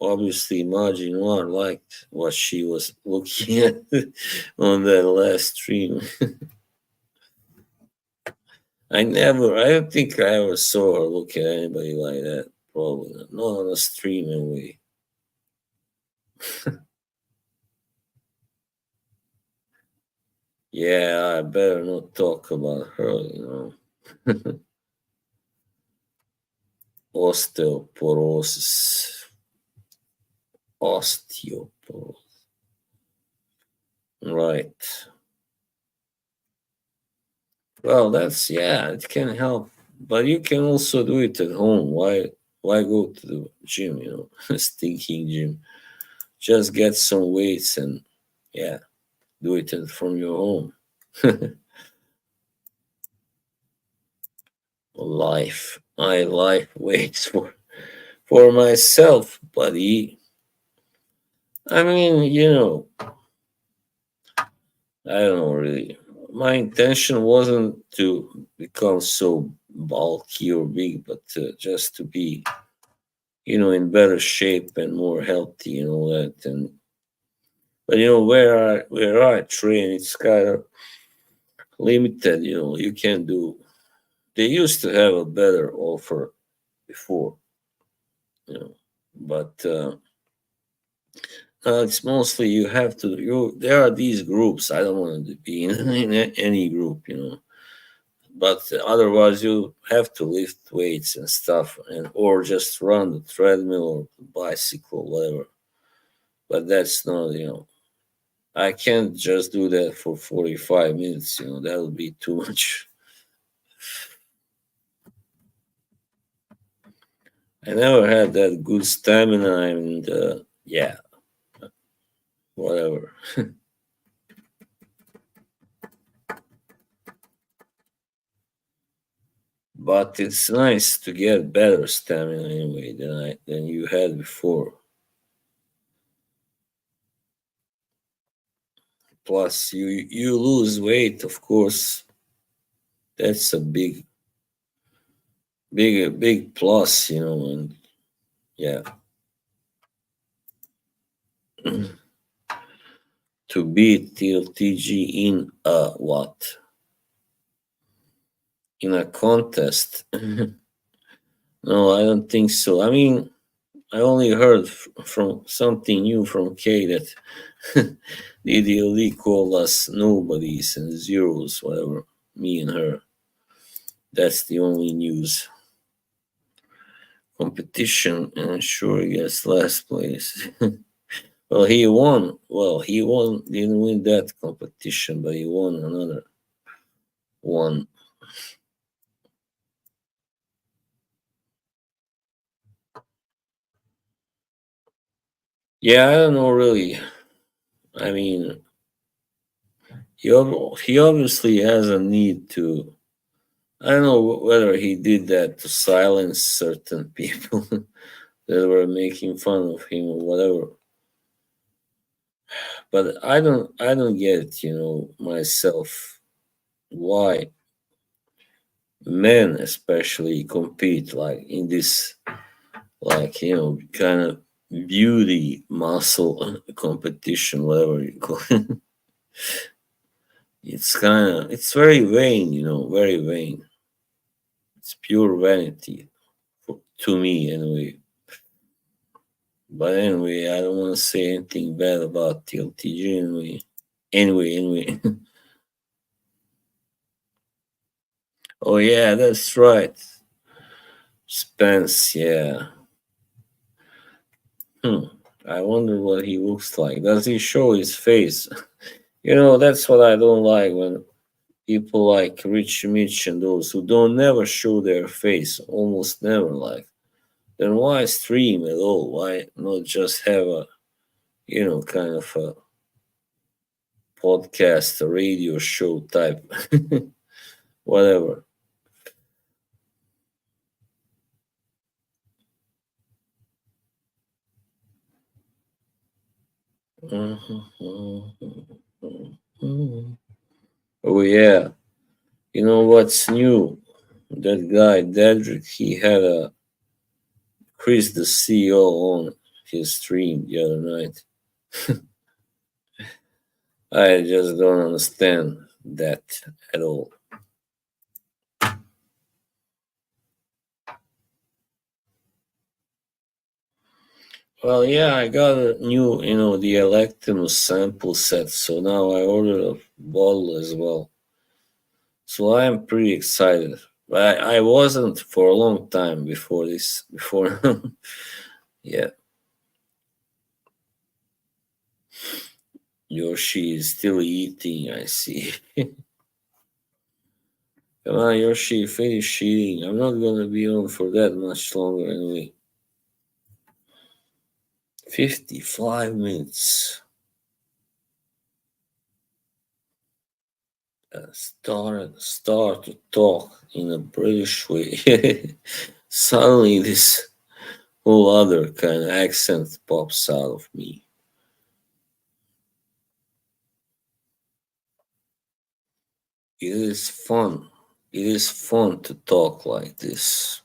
Obviously, Majin One liked what she was looking at on that last stream. I don't think I ever saw her look at anybody like that. Probably not on a stream anyway. Yeah, I better not talk about her. Osteoporosis. Osteoporosis. Right. Well, yeah, it can help. But you can also do it at home. Why go to the gym, stinking gym? Just get some weights and yeah, do it from your home. Life. My life waits for myself, buddy. I mean, I don't know really. My intention wasn't to become so bulky or big, but just to be, in better shape and more healthy and all that. And but where I train, it's kind of limited. You can do. They used to have a better offer before, you know, but it's mostly you have to. There are these groups. I don't want to be in any group, but otherwise you have to lift weights and stuff, and or just run the treadmill or bicycle, whatever. But that's not, I can't just do that for 45 minutes. That would be too much. I never had that good stamina, and yeah, whatever. But it's nice to get better stamina anyway than you had before. Plus, you lose weight, of course. That's a big plus, and yeah, to beat TLTG in a what? In a contest? No, I don't think so. I mean, I only heard from something new from Kay that the DLD called us nobodies and zeros, whatever. Me and her. That's the only news. Competition, and sure he gets last place. Well, he won. Well, he won. Didn't win that competition, but he won another one. Yeah, I don't know really. I mean, he obviously has a need to. I don't know whether he did that to silence certain people that were making fun of him or whatever. But I don't get, myself, why men especially compete like in this, like, kind of beauty muscle competition, whatever you call it. It's very vain, very vain. It's pure vanity to me anyway. But anyway, I don't want to say anything bad about TLTG anyway. Anyway. Oh yeah, that's right. Spence, yeah. Hmm. I wonder what he looks like. Does he show his face? That's what I don't like when people like Rich Mitch and those who don't never show their face, almost never like. Then why stream at all? Why not just have a, kind of a podcast, a radio show type, whatever. Oh yeah, what's new? That guy Dedrick, he had a Chris the CEO on his stream the other night. I just don't understand that at all. Well, yeah, I got a new, the Electinus sample set, so now I ordered a bottle as well. So I'm pretty excited. But I wasn't for a long time before this. Before, yeah, Yoshi is still eating. I see. Come on, Yoshi, finish eating. I'm not gonna be on for that much longer anyway. 55 minutes. start to talk in a British way. Suddenly, this whole other kind of accent pops out of me. It is fun. It is fun to talk like this.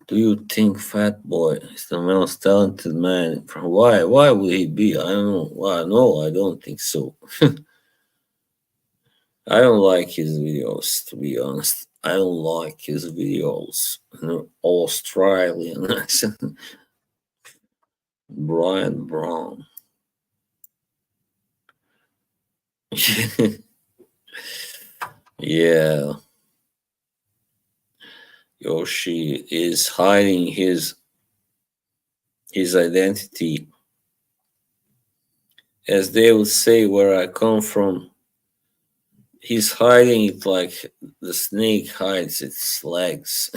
Do you think Fat Boy is the most talented man? Why? Why would he be? I don't know. Why? No, I don't think so. I don't like his videos, to be honest. I don't like his videos. Australian accent. Brian Brown. Yeah, Yoshi is hiding his identity. As they would say where I come from, he's hiding it like the snake hides its legs.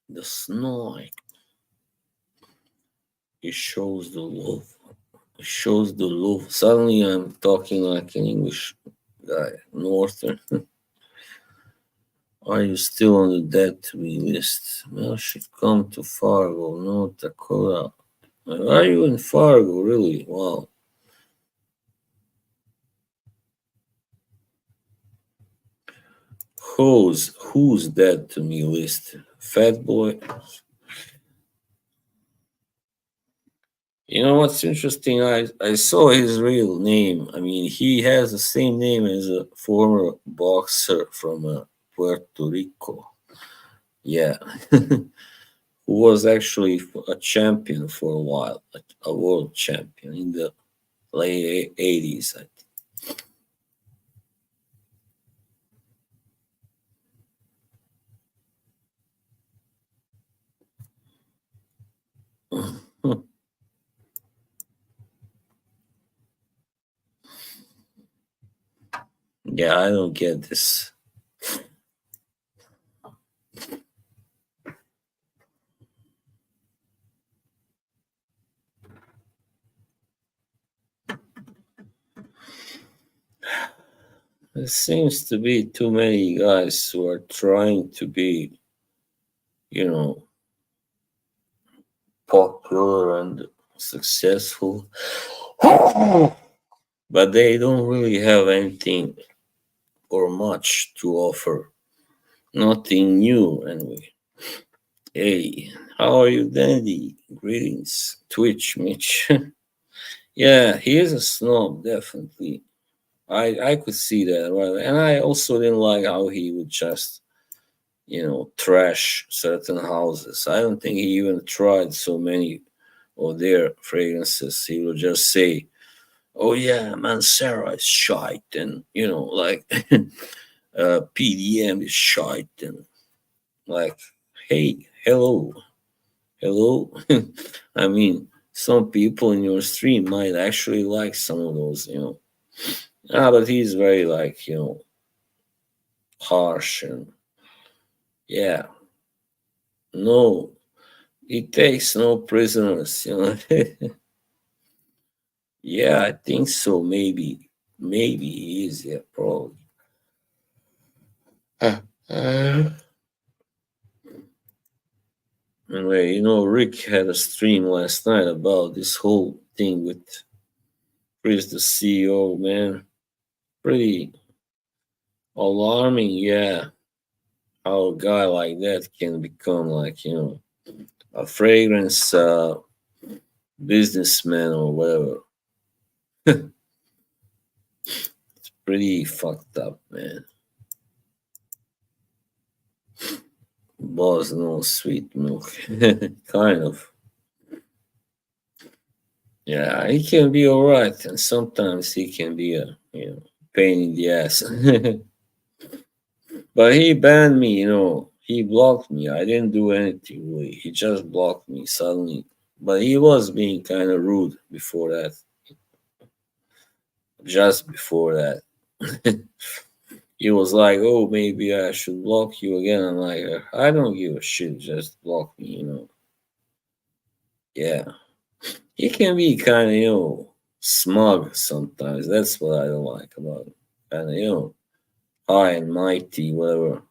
The snake. He shows the love. He shows the love. Suddenly I'm talking like an English guy. Northern. Are you still on the dead to be list? Well, should come to Fargo, North Dakota. Are you in Fargo, really? Wow. Who's dead to me list? Fat boy. You know what's interesting? I saw his real name. I mean, he has the same name as a former boxer from Puerto Rico. Yeah, who was actually a champion for a while, a world champion in the late 80s. Yeah, I don't get this. There seems to be too many guys who are trying to be, you know, popular and successful, but they don't really have anything or much to offer. Nothing new, anyway. Hey, how are you, Dandy? Greetings, Twitch, Mitch. Yeah, he is a snob, definitely. I could see that, right? And I also didn't like how he would just, trash certain houses. I don't think he even tried so many of their fragrances. He would just say, "Oh yeah, Mancera is shite," and like PDM is shite, and like, hey, hello, hello. I mean, some people in your stream might actually like some of those. Ah, but he's very like harsh and yeah, no, he takes no prisoners. Yeah, I think so. Maybe he is. Yeah, probably. Uh, Anyway, Rick had a stream last night about this whole thing with Chris, the CEO. Man, pretty alarming. Yeah, how a guy like that can become like a fragrance businessman or whatever. Pretty fucked up, man. Boss no sweet milk, kind of. Yeah, he can be alright, and sometimes he can be a pain in the ass. But he banned me, he blocked me. I didn't do anything really. He just blocked me suddenly. But he was being kind of rude before that, just before that. He was like, "Oh, maybe I should block you again." I'm like, "I don't give a shit. Just block me." Yeah. He can be kind of, smug sometimes. That's what I don't like about him. And high and mighty, whatever.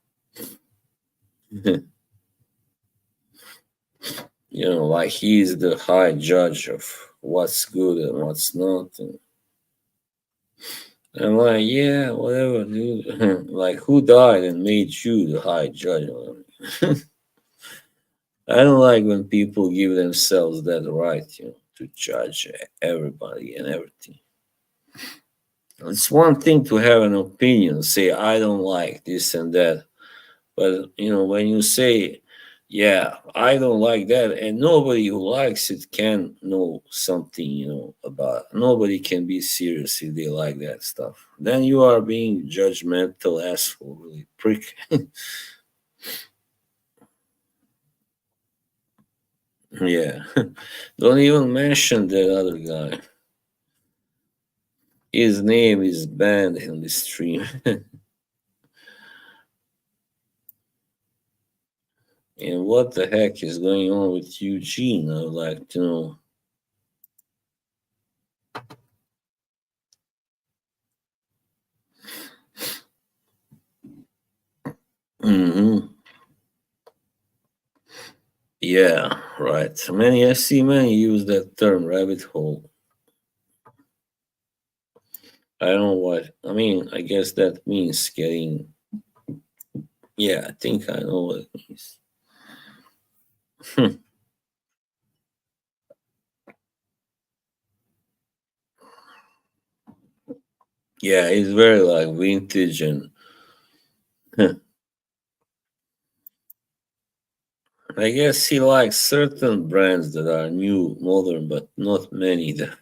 Like he's the high judge of what's good and what's not. And I'm like, yeah, whatever, dude. Like, who died and made you the high judge? I don't like when people give themselves that right, to judge everybody and everything. It's one thing to have an opinion, say, I don't like this and that. But, when you say, yeah, I don't like that, and nobody who likes it can know something, about it. Nobody can be serious if they like that stuff. Then you are being judgmental asshole, really prick. Yeah. Don't even mention that other guy. His name is banned in the stream. And what the heck is going on with Eugene? I would like to know. Hmm. Yeah, right. I see many use that term rabbit hole. I don't know what, I guess that means getting, yeah, I think I know what it means. Yeah, it's very like vintage and I guess he likes certain brands that are new, modern, but not many that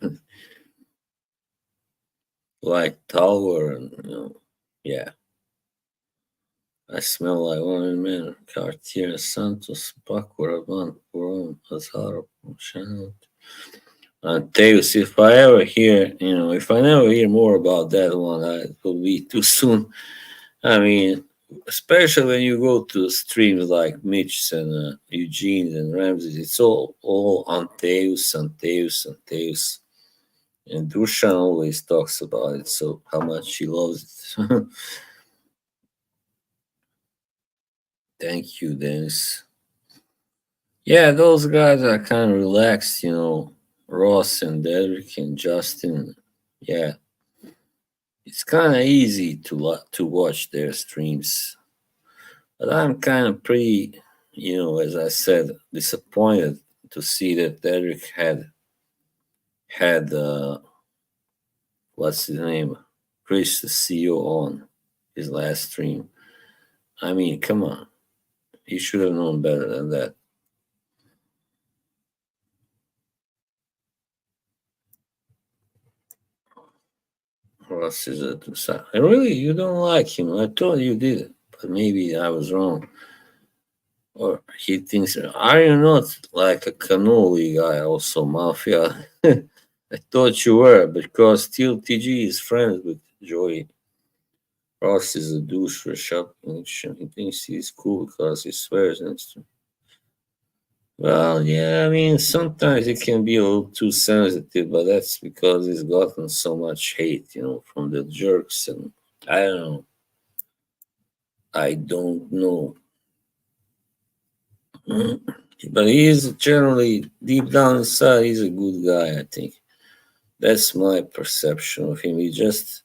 like Tower and, yeah. I smell like one man, Cartier, Santos, Paco Rabanne, Coron, Azaro, Chanel. And Teus, if I ever hear, if I never hear more about that one, it will be too soon. I mean, especially when you go to streams like Mitch's and Eugene's and Ramsey's, it's all Anteus, Anteus, Anteus. And Dushan always talks about it, so how much he loves it. Thank you, Dennis. Yeah, those guys are kind of relaxed, Ross and Derek and Justin. Yeah, it's kind of easy to watch their streams. But I'm kind of pretty, as I said, disappointed to see that Derek had what's his name, Chris the CEO on his last stream. I mean, come on, he should have known better than that. Ross is really, you don't like him. I thought you did, but maybe I was wrong. Or he thinks, are you not like a cannoli guy, also mafia? I thought you were, because still TG is friends with Joey. Ross is a douche for shopping. He thinks he's cool because he swears and stuff. Well, yeah, sometimes it can be a little too sensitive, but that's because he's gotten so much hate, from the jerks. And I don't know. I don't know. But he is generally, deep down inside, he's a good guy, I think. That's my perception of him. He just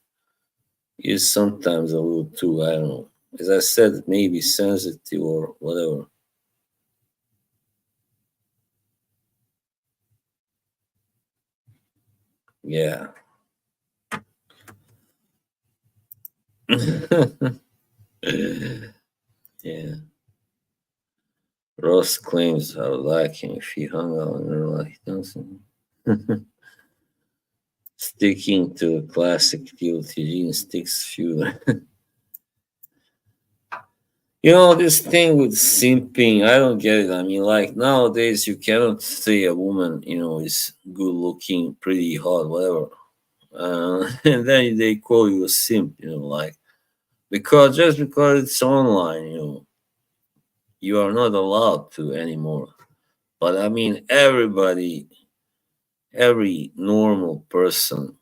is sometimes a little too, I don't know. As I said, maybe sensitive or whatever. Yeah. Yeah. Ross claims I would like him if he hung out in real life. He doesn't. Sticking to a classic TLTG sticks few. This thing with simping, I don't get it. Like nowadays, you cannot say a woman, is good looking, pretty hot, whatever. And then they call you a simp, like, because just because it's online, you are not allowed to anymore. But everybody every normal person,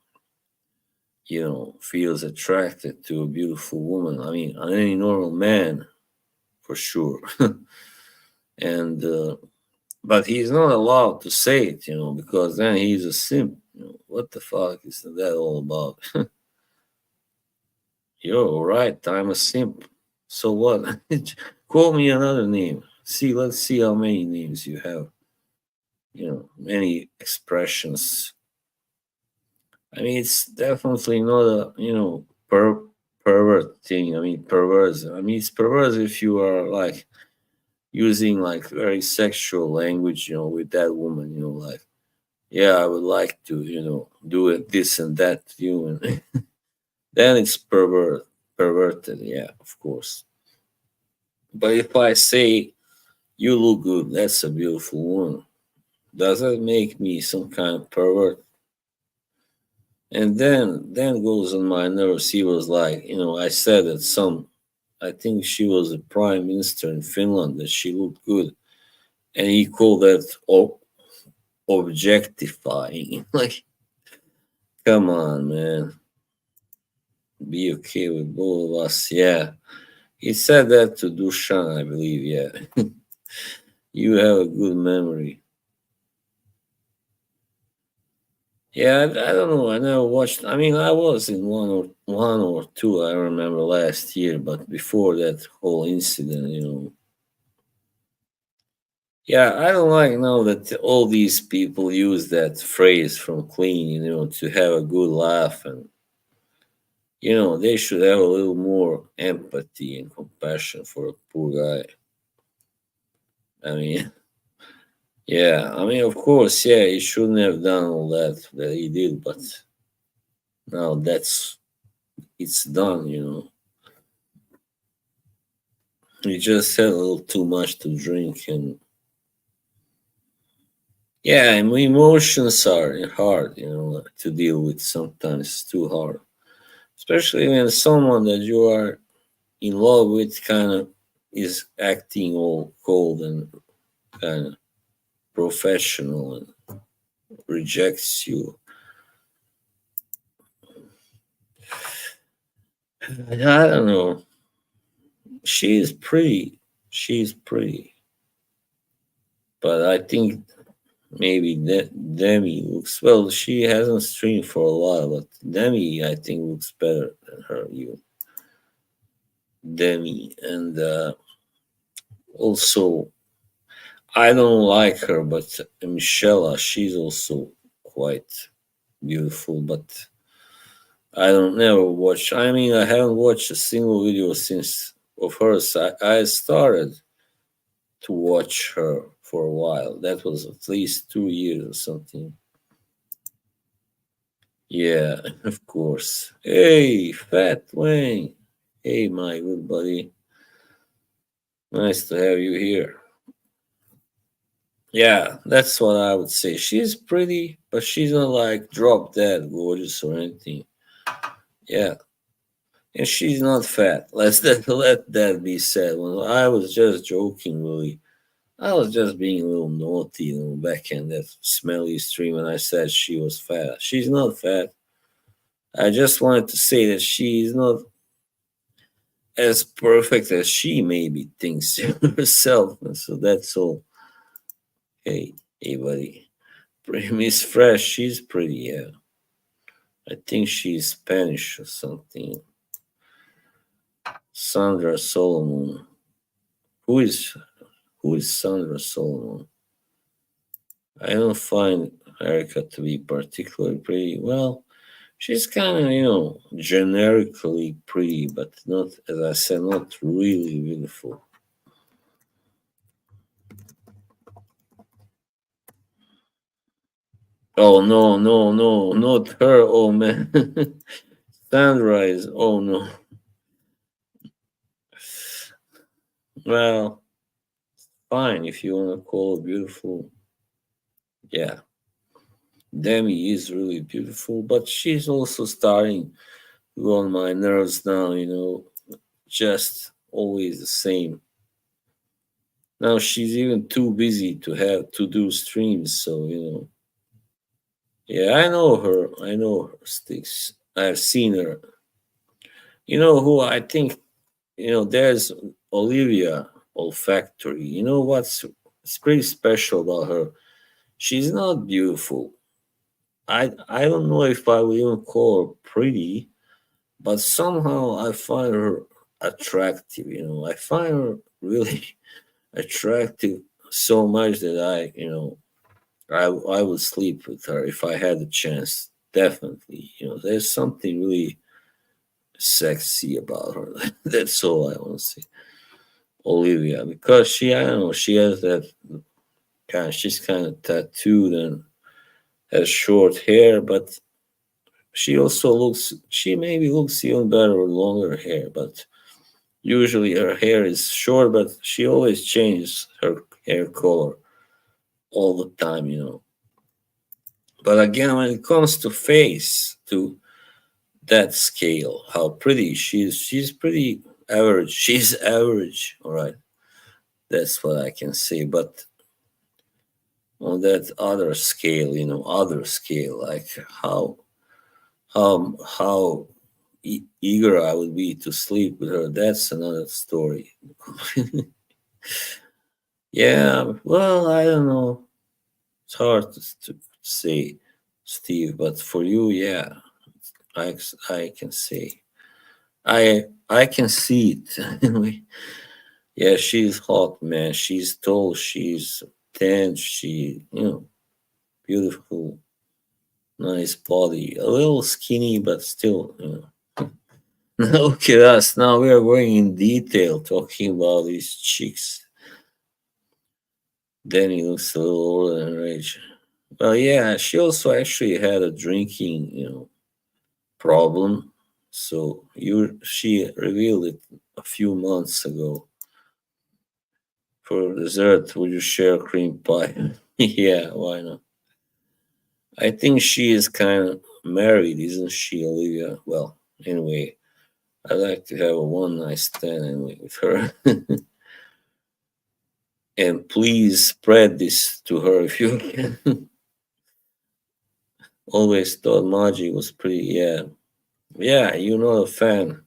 feels attracted to a beautiful woman. I mean, any normal man, for sure. And but he's not allowed to say it, because then he's a simp. What the fuck is that all about? You're all right. I'm a simp. So what? Call me another name. See, let's see how many names you have. Many expressions. I mean, it's definitely not a pervert thing. I mean, perverse. I mean, it's perverse if you are like using like very sexual language, with that woman. Like, yeah, I would like to, do it this and that to you, and then it's perverted. Yeah, of course. But if I say you look good, that's a beautiful woman, does that make me some kind of pervert? And then goes on my nerves. He was like, I said that I think she was a prime minister in Finland, that she looked good, and he called that objectifying. Like, come on, man, be okay with both of us. Yeah, he said that to Dushan, I believe. Yeah, you have a good memory. Yeah, I don't know. I never watched. I mean, I was in one or two. I remember last year, but before that whole incident, yeah, I don't like now that all these people use that phrase from Clean, to have a good laugh, and they should have a little more empathy and compassion for a poor guy. I mean, yeah, I mean, of course, yeah, he shouldn't have done all that he did, but now it's done. He just had a little too much to drink, and yeah, and emotions are hard, to deal with. Sometimes it's too hard, especially when someone that you are in love with kind of is acting all cold and kind of professional and rejects you. I don't know. She's pretty. She's pretty, but I think maybe Demi looks well. She hasn't streamed for a while, but Demi I think looks better than her. You Demi, and also I don't like her, but Michelle, she's also quite beautiful. But I don't never watch. I mean, I haven't watched a single video since of hers. I started to watch her for a while. That was at least 2 years or something. Yeah, of course. Hey, Fat Wayne. Hey, my good buddy. Nice to have you here. Yeah, that's what I would say. She's pretty, but she's not like drop dead gorgeous or anything. Yeah, and she's not fat. Let that be said. When I was just joking, really. I was just being a little naughty, back in that smelly stream, and I said she was fat. She's not fat. I just wanted to say that she's not as perfect as she maybe thinks herself. And so that's all. Hey, buddy. Miss Fresh, she's pretty, yeah. I think she's Spanish or something. Sandra Solomon. Who is who is Sandra Solomon? I don't find Erica to be particularly pretty. Well, she's kind of, generically pretty, but not, as I said, not really beautiful. Oh no, no, no, not her. Oh man, Sandra is. Oh no. Well, fine if you want to call her beautiful. Yeah, Demi is really beautiful, but she's also starting to go on my nerves now. Just always the same. Now she's even too busy to have to do streams, so Yeah, I know her. I know her sticks. I've seen her. You know who I think, there's Olivia Olfactory. You know what's it's pretty special about her? She's not beautiful. I don't know if I would even call her pretty, but somehow I find her attractive. I find her really attractive so much that I would sleep with her if I had the chance. Definitely, there's something really sexy about her. That's all I want to say. Olivia, because I don't know, she has that she's kind of tattooed and has short hair, but she maybe looks even better with longer hair, but usually her hair is short, but she always changes her hair color all the time. But again, when it comes to face, to that scale, how pretty she's pretty average. She's average, all right. That's what I can say. But on that other scale, like how eager I would be to sleep with her. That's another story. Yeah, well, I don't know. It's hard to say, Steve, but for you, yeah, I can say. I can see it. Yeah, she's hot, man. She's tall. She's tan. Beautiful, nice body. A little skinny, but still. Look at us. Now we are going in detail talking about these chicks. Danny looks a little older than Rachel. Well, yeah, she also actually had a drinking, problem. So she revealed it a few months ago. For dessert, would you share cream pie? Yeah, why not? I think she is kind of married, isn't she, Olivia? Well, anyway, I like to have a one night stand anyway with her. And please spread this to her if you can. Always thought Maji was pretty, yeah. Yeah, you're not a fan.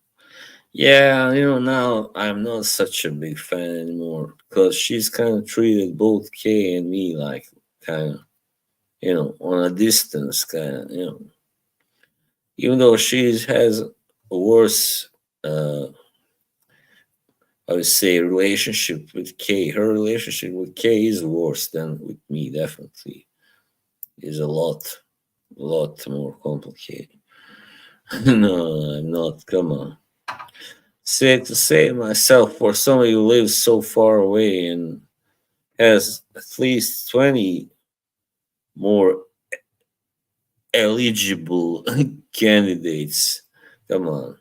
Yeah, now I'm not such a big fan anymore because she's kind of treated both Kay and me like kind of, on a distance, kind of. Even though she has a worse, uh, I would say, relationship with Kay. Her relationship with Kay is worse than with me, definitely. Is a lot more complicated. No, I'm not. Come on. Say to say myself, for somebody who lives so far away and has at least 20 more eligible candidates. Come on.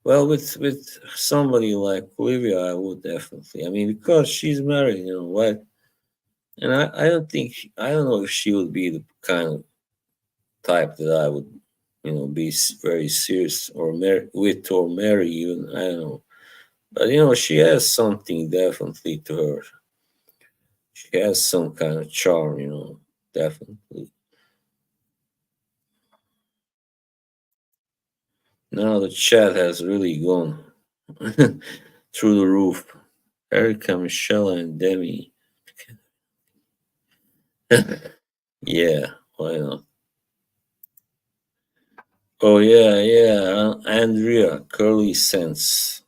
Well, with somebody like Olivia, I would definitely. I mean, because she's married, what? And I don't think I don't know if she would be the kind of type that I would, be very serious or with or marry even. I don't know, but she has something definitely to her. She has some kind of charm, definitely. Now the chat has really gone through the roof. Erica, Michelle, and Demi. Yeah, why not? Oh yeah, yeah. Andrea Curly Sense.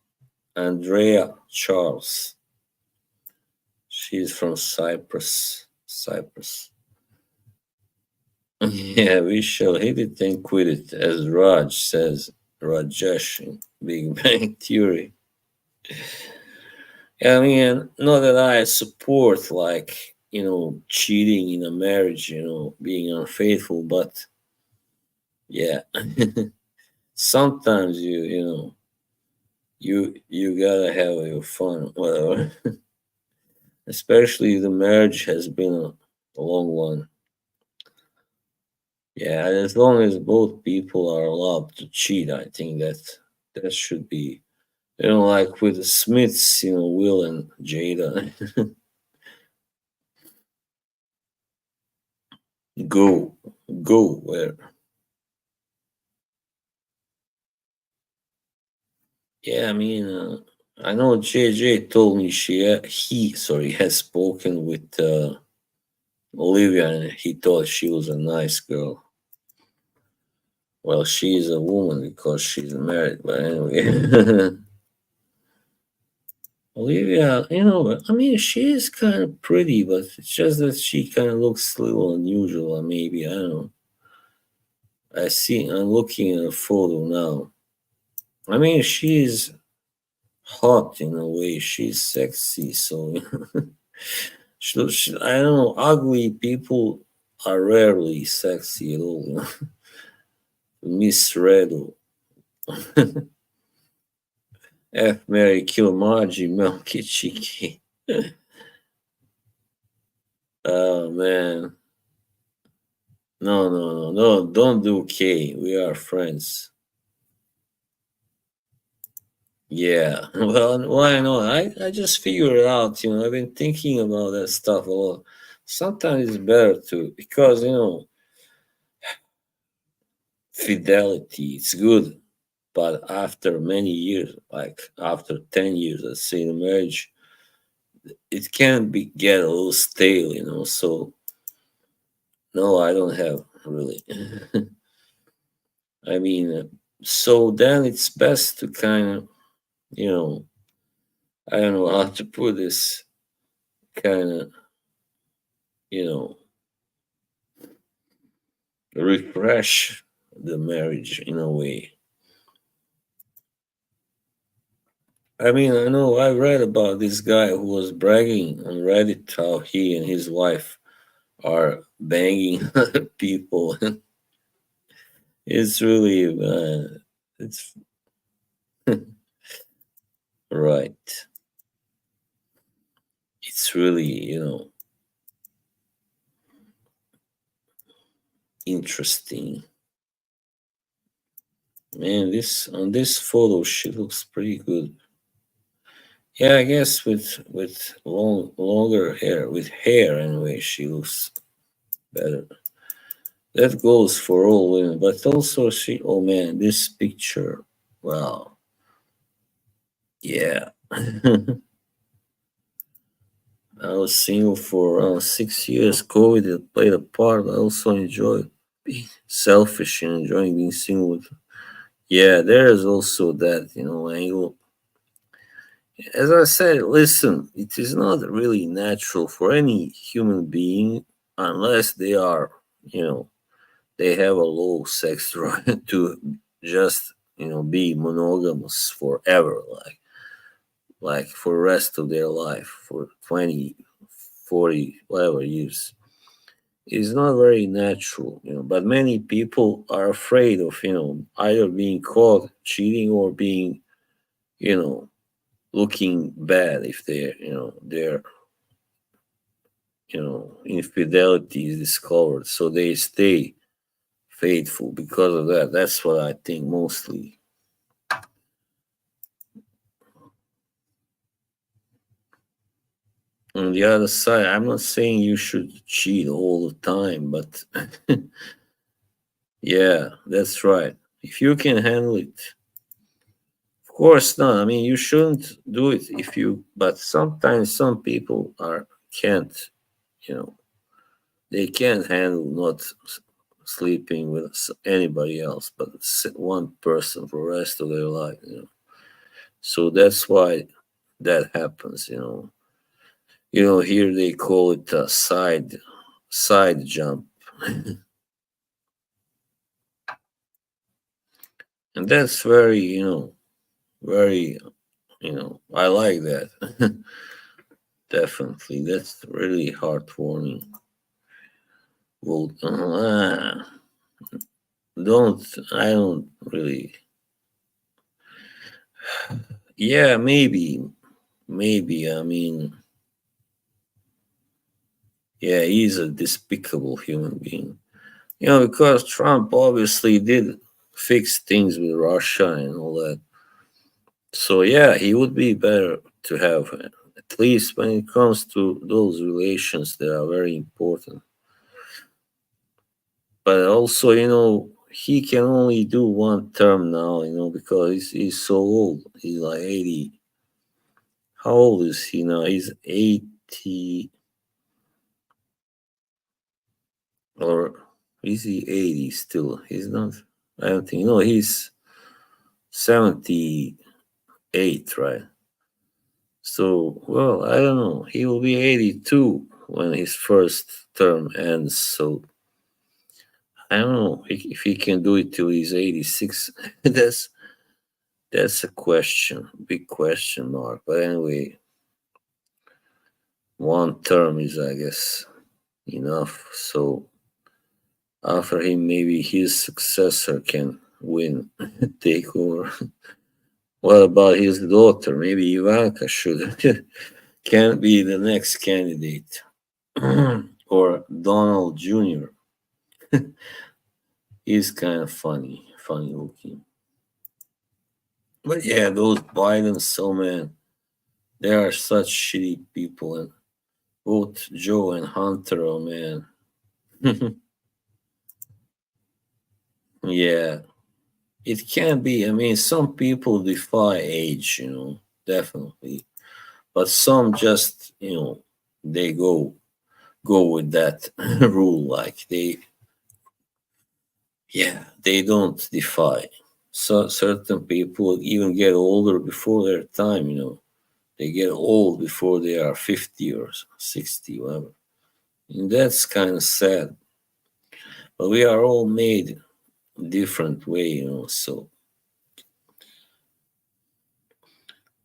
Andrea Charles. She's from Cyprus. Cyprus. Yeah, we shall hit it and quit it, as Raj says. Rajesh in Big Bang Theory. I mean, not that I support like cheating in a marriage, being unfaithful, but yeah, sometimes you gotta have your fun, whatever. Especially if the marriage has been a long one. Yeah, as long as both people are allowed to cheat, I think that should be like with the Smiths, Will and Jada. Go, go where? Yeah, I mean, I know JJ told me he, sorry, has spoken with Olivia, and he thought she was a nice girl. Well, she is a woman because she's married, but anyway. Olivia, I mean, she is kind of pretty, but it's just that she kind of looks a little unusual, or maybe, I don't know. I'm looking at a photo now. I mean, she's hot in a way, she's sexy, so I don't know, ugly people are rarely sexy at all. Miss Redo, F. Mary Kilmaji, Milky Cheeky. Oh, man. No, no, no, no, don't do K. We are friends. Yeah, well, why not? I just figured it out. I've been thinking about that stuff a lot. Sometimes it's better to, because, fidelity, it's good. But after many years, like after 10 years, let's say, in marriage, it can get a little stale. So, no, I don't have really. I mean, so then it's best to kind of, you know, I don't know how to put this, kind of, you know, refresh the marriage in a way. I mean, I know I read about this guy who was bragging on Reddit how he and his wife are banging other people. It's really, it's right. It's really, interesting. Man, this on this photo she looks pretty good. Yeah, I guess with longer hair, with hair anyway, she looks better. That goes for all women, but also she. Oh man, this picture. Wow. Yeah. I was single for around 6 years. COVID had played a part. I also enjoy being selfish and enjoying being single. Yeah, there is also that angle. As I said, listen, it is not really natural for any human being unless they are, you know, they have a low sex drive to just, be monogamous forever, like for the rest of their life, for 20, 40, whatever years. It's not very natural, but many people are afraid of, either being caught cheating or being, you know, looking bad if their infidelity is discovered, so they stay faithful because of that. That's what I think mostly. On the other side, I'm not saying you should cheat all the time, but yeah, that's right. If you can handle it, of course not. I mean, you shouldn't do it if you, but sometimes some people can't, you know, they can't handle not sleeping with anybody else but one person for the rest of their life. So that's why that happens. Here they call it a side jump, and that's very very I like that. Definitely, that's really heartwarming. Well, don't I don't really. Yeah, maybe. I mean, yeah, he's a despicable human being. Because Trump obviously did fix things with Russia and all that. So yeah, he would be better to have, at least when it comes to those relations that are very important. but also, he can only do one term now, because he's so old. He's like 80. How old is he now? He's 80, or is he 80 still? He's not. I don't think. No, he's 78, right? So, well, I don't know. He will be 82 when his first term ends. So, I don't know if he can do it till he's 86. That's a question, big question mark. But anyway, one term is, I guess, enough. So after him, maybe his successor can win, take over. What about his daughter? Maybe Ivanka should can be the next candidate, or Donald Jr. He's kind of funny looking. But yeah, those Bidens, so man, they are such shitty people, and both Joe and Hunter, oh man. Yeah, it can be. I mean, some people defy age, definitely. But some just, they go with that rule. Like they don't defy. So certain people even get older before their time. They get old before they are 50 or 60, whatever. And that's kind of sad. But we are all made different way,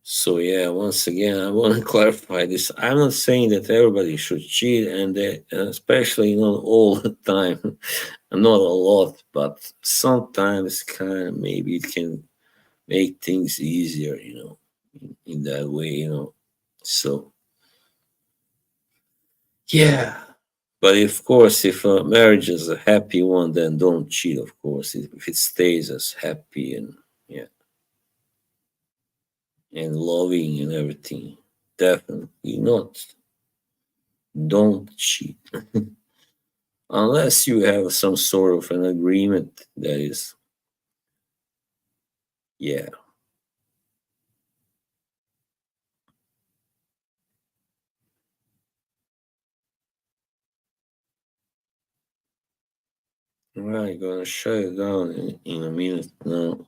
So yeah, once again, I want to clarify this. I'm not saying that everybody should cheat, and especially not all the time, not a lot, but sometimes kind of maybe it can make things easier, in that way, So yeah, but of course, if a marriage is a happy one, then don't cheat. Of course, if it stays as happy and yeah, and loving and everything, definitely not. Don't cheat unless you have some sort of an agreement that is, yeah. All right, gonna shut it down in a minute now.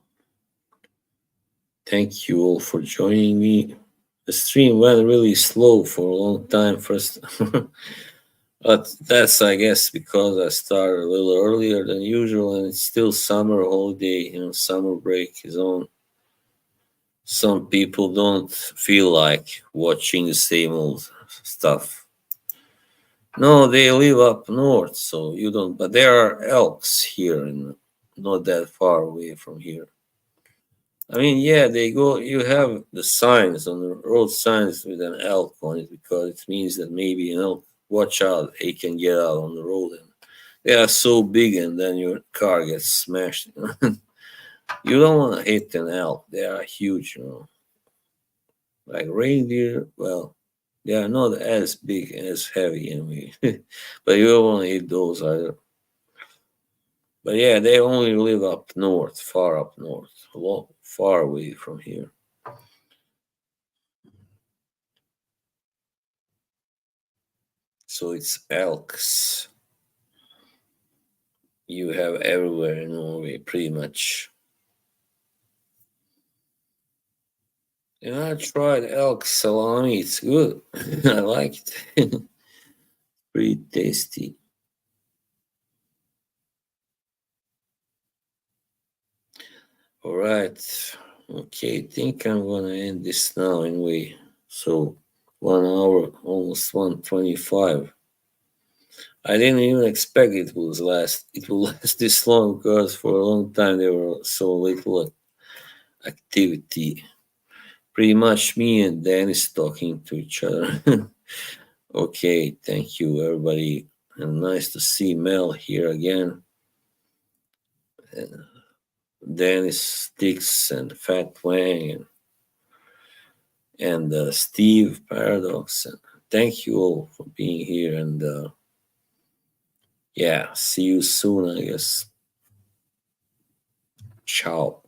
Thank you all for joining me. The stream went really slow for a long time first, but that's, I guess, because I started a little earlier than usual, and it's still summer holiday. Summer break is on. Some people don't feel like watching the same old stuff. No, they live up north, so you don't. But there are elks here, and not that far away from here. I mean, yeah, they go. You have the signs on the road, signs with an elk on it, because it means that maybe, watch out, he can get out on the road, and they are so big, and then your car gets smashed. You don't want to hit an elk; they are huge, like reindeer. Well, they are not as big, as heavy anyway, but you don't want to hit those either. But yeah, they only live up north, far up north, far away from here. So it's elks you have everywhere in Norway, pretty much. And I tried elk salami. It's good. I like it. Pretty tasty. All right. Okay, think I'm gonna end this now anyway. So 1 hour, almost 125. I didn't even expect it will last this long, because for a long time there were so little activity. Pretty much me and Dennis talking to each other. Okay, thank you everybody. And nice to see Mel here again. And Dennis Sticks and Fat Wang and Steve Paradox. And thank you all for being here. And Yeah, see you soon, I guess. Ciao.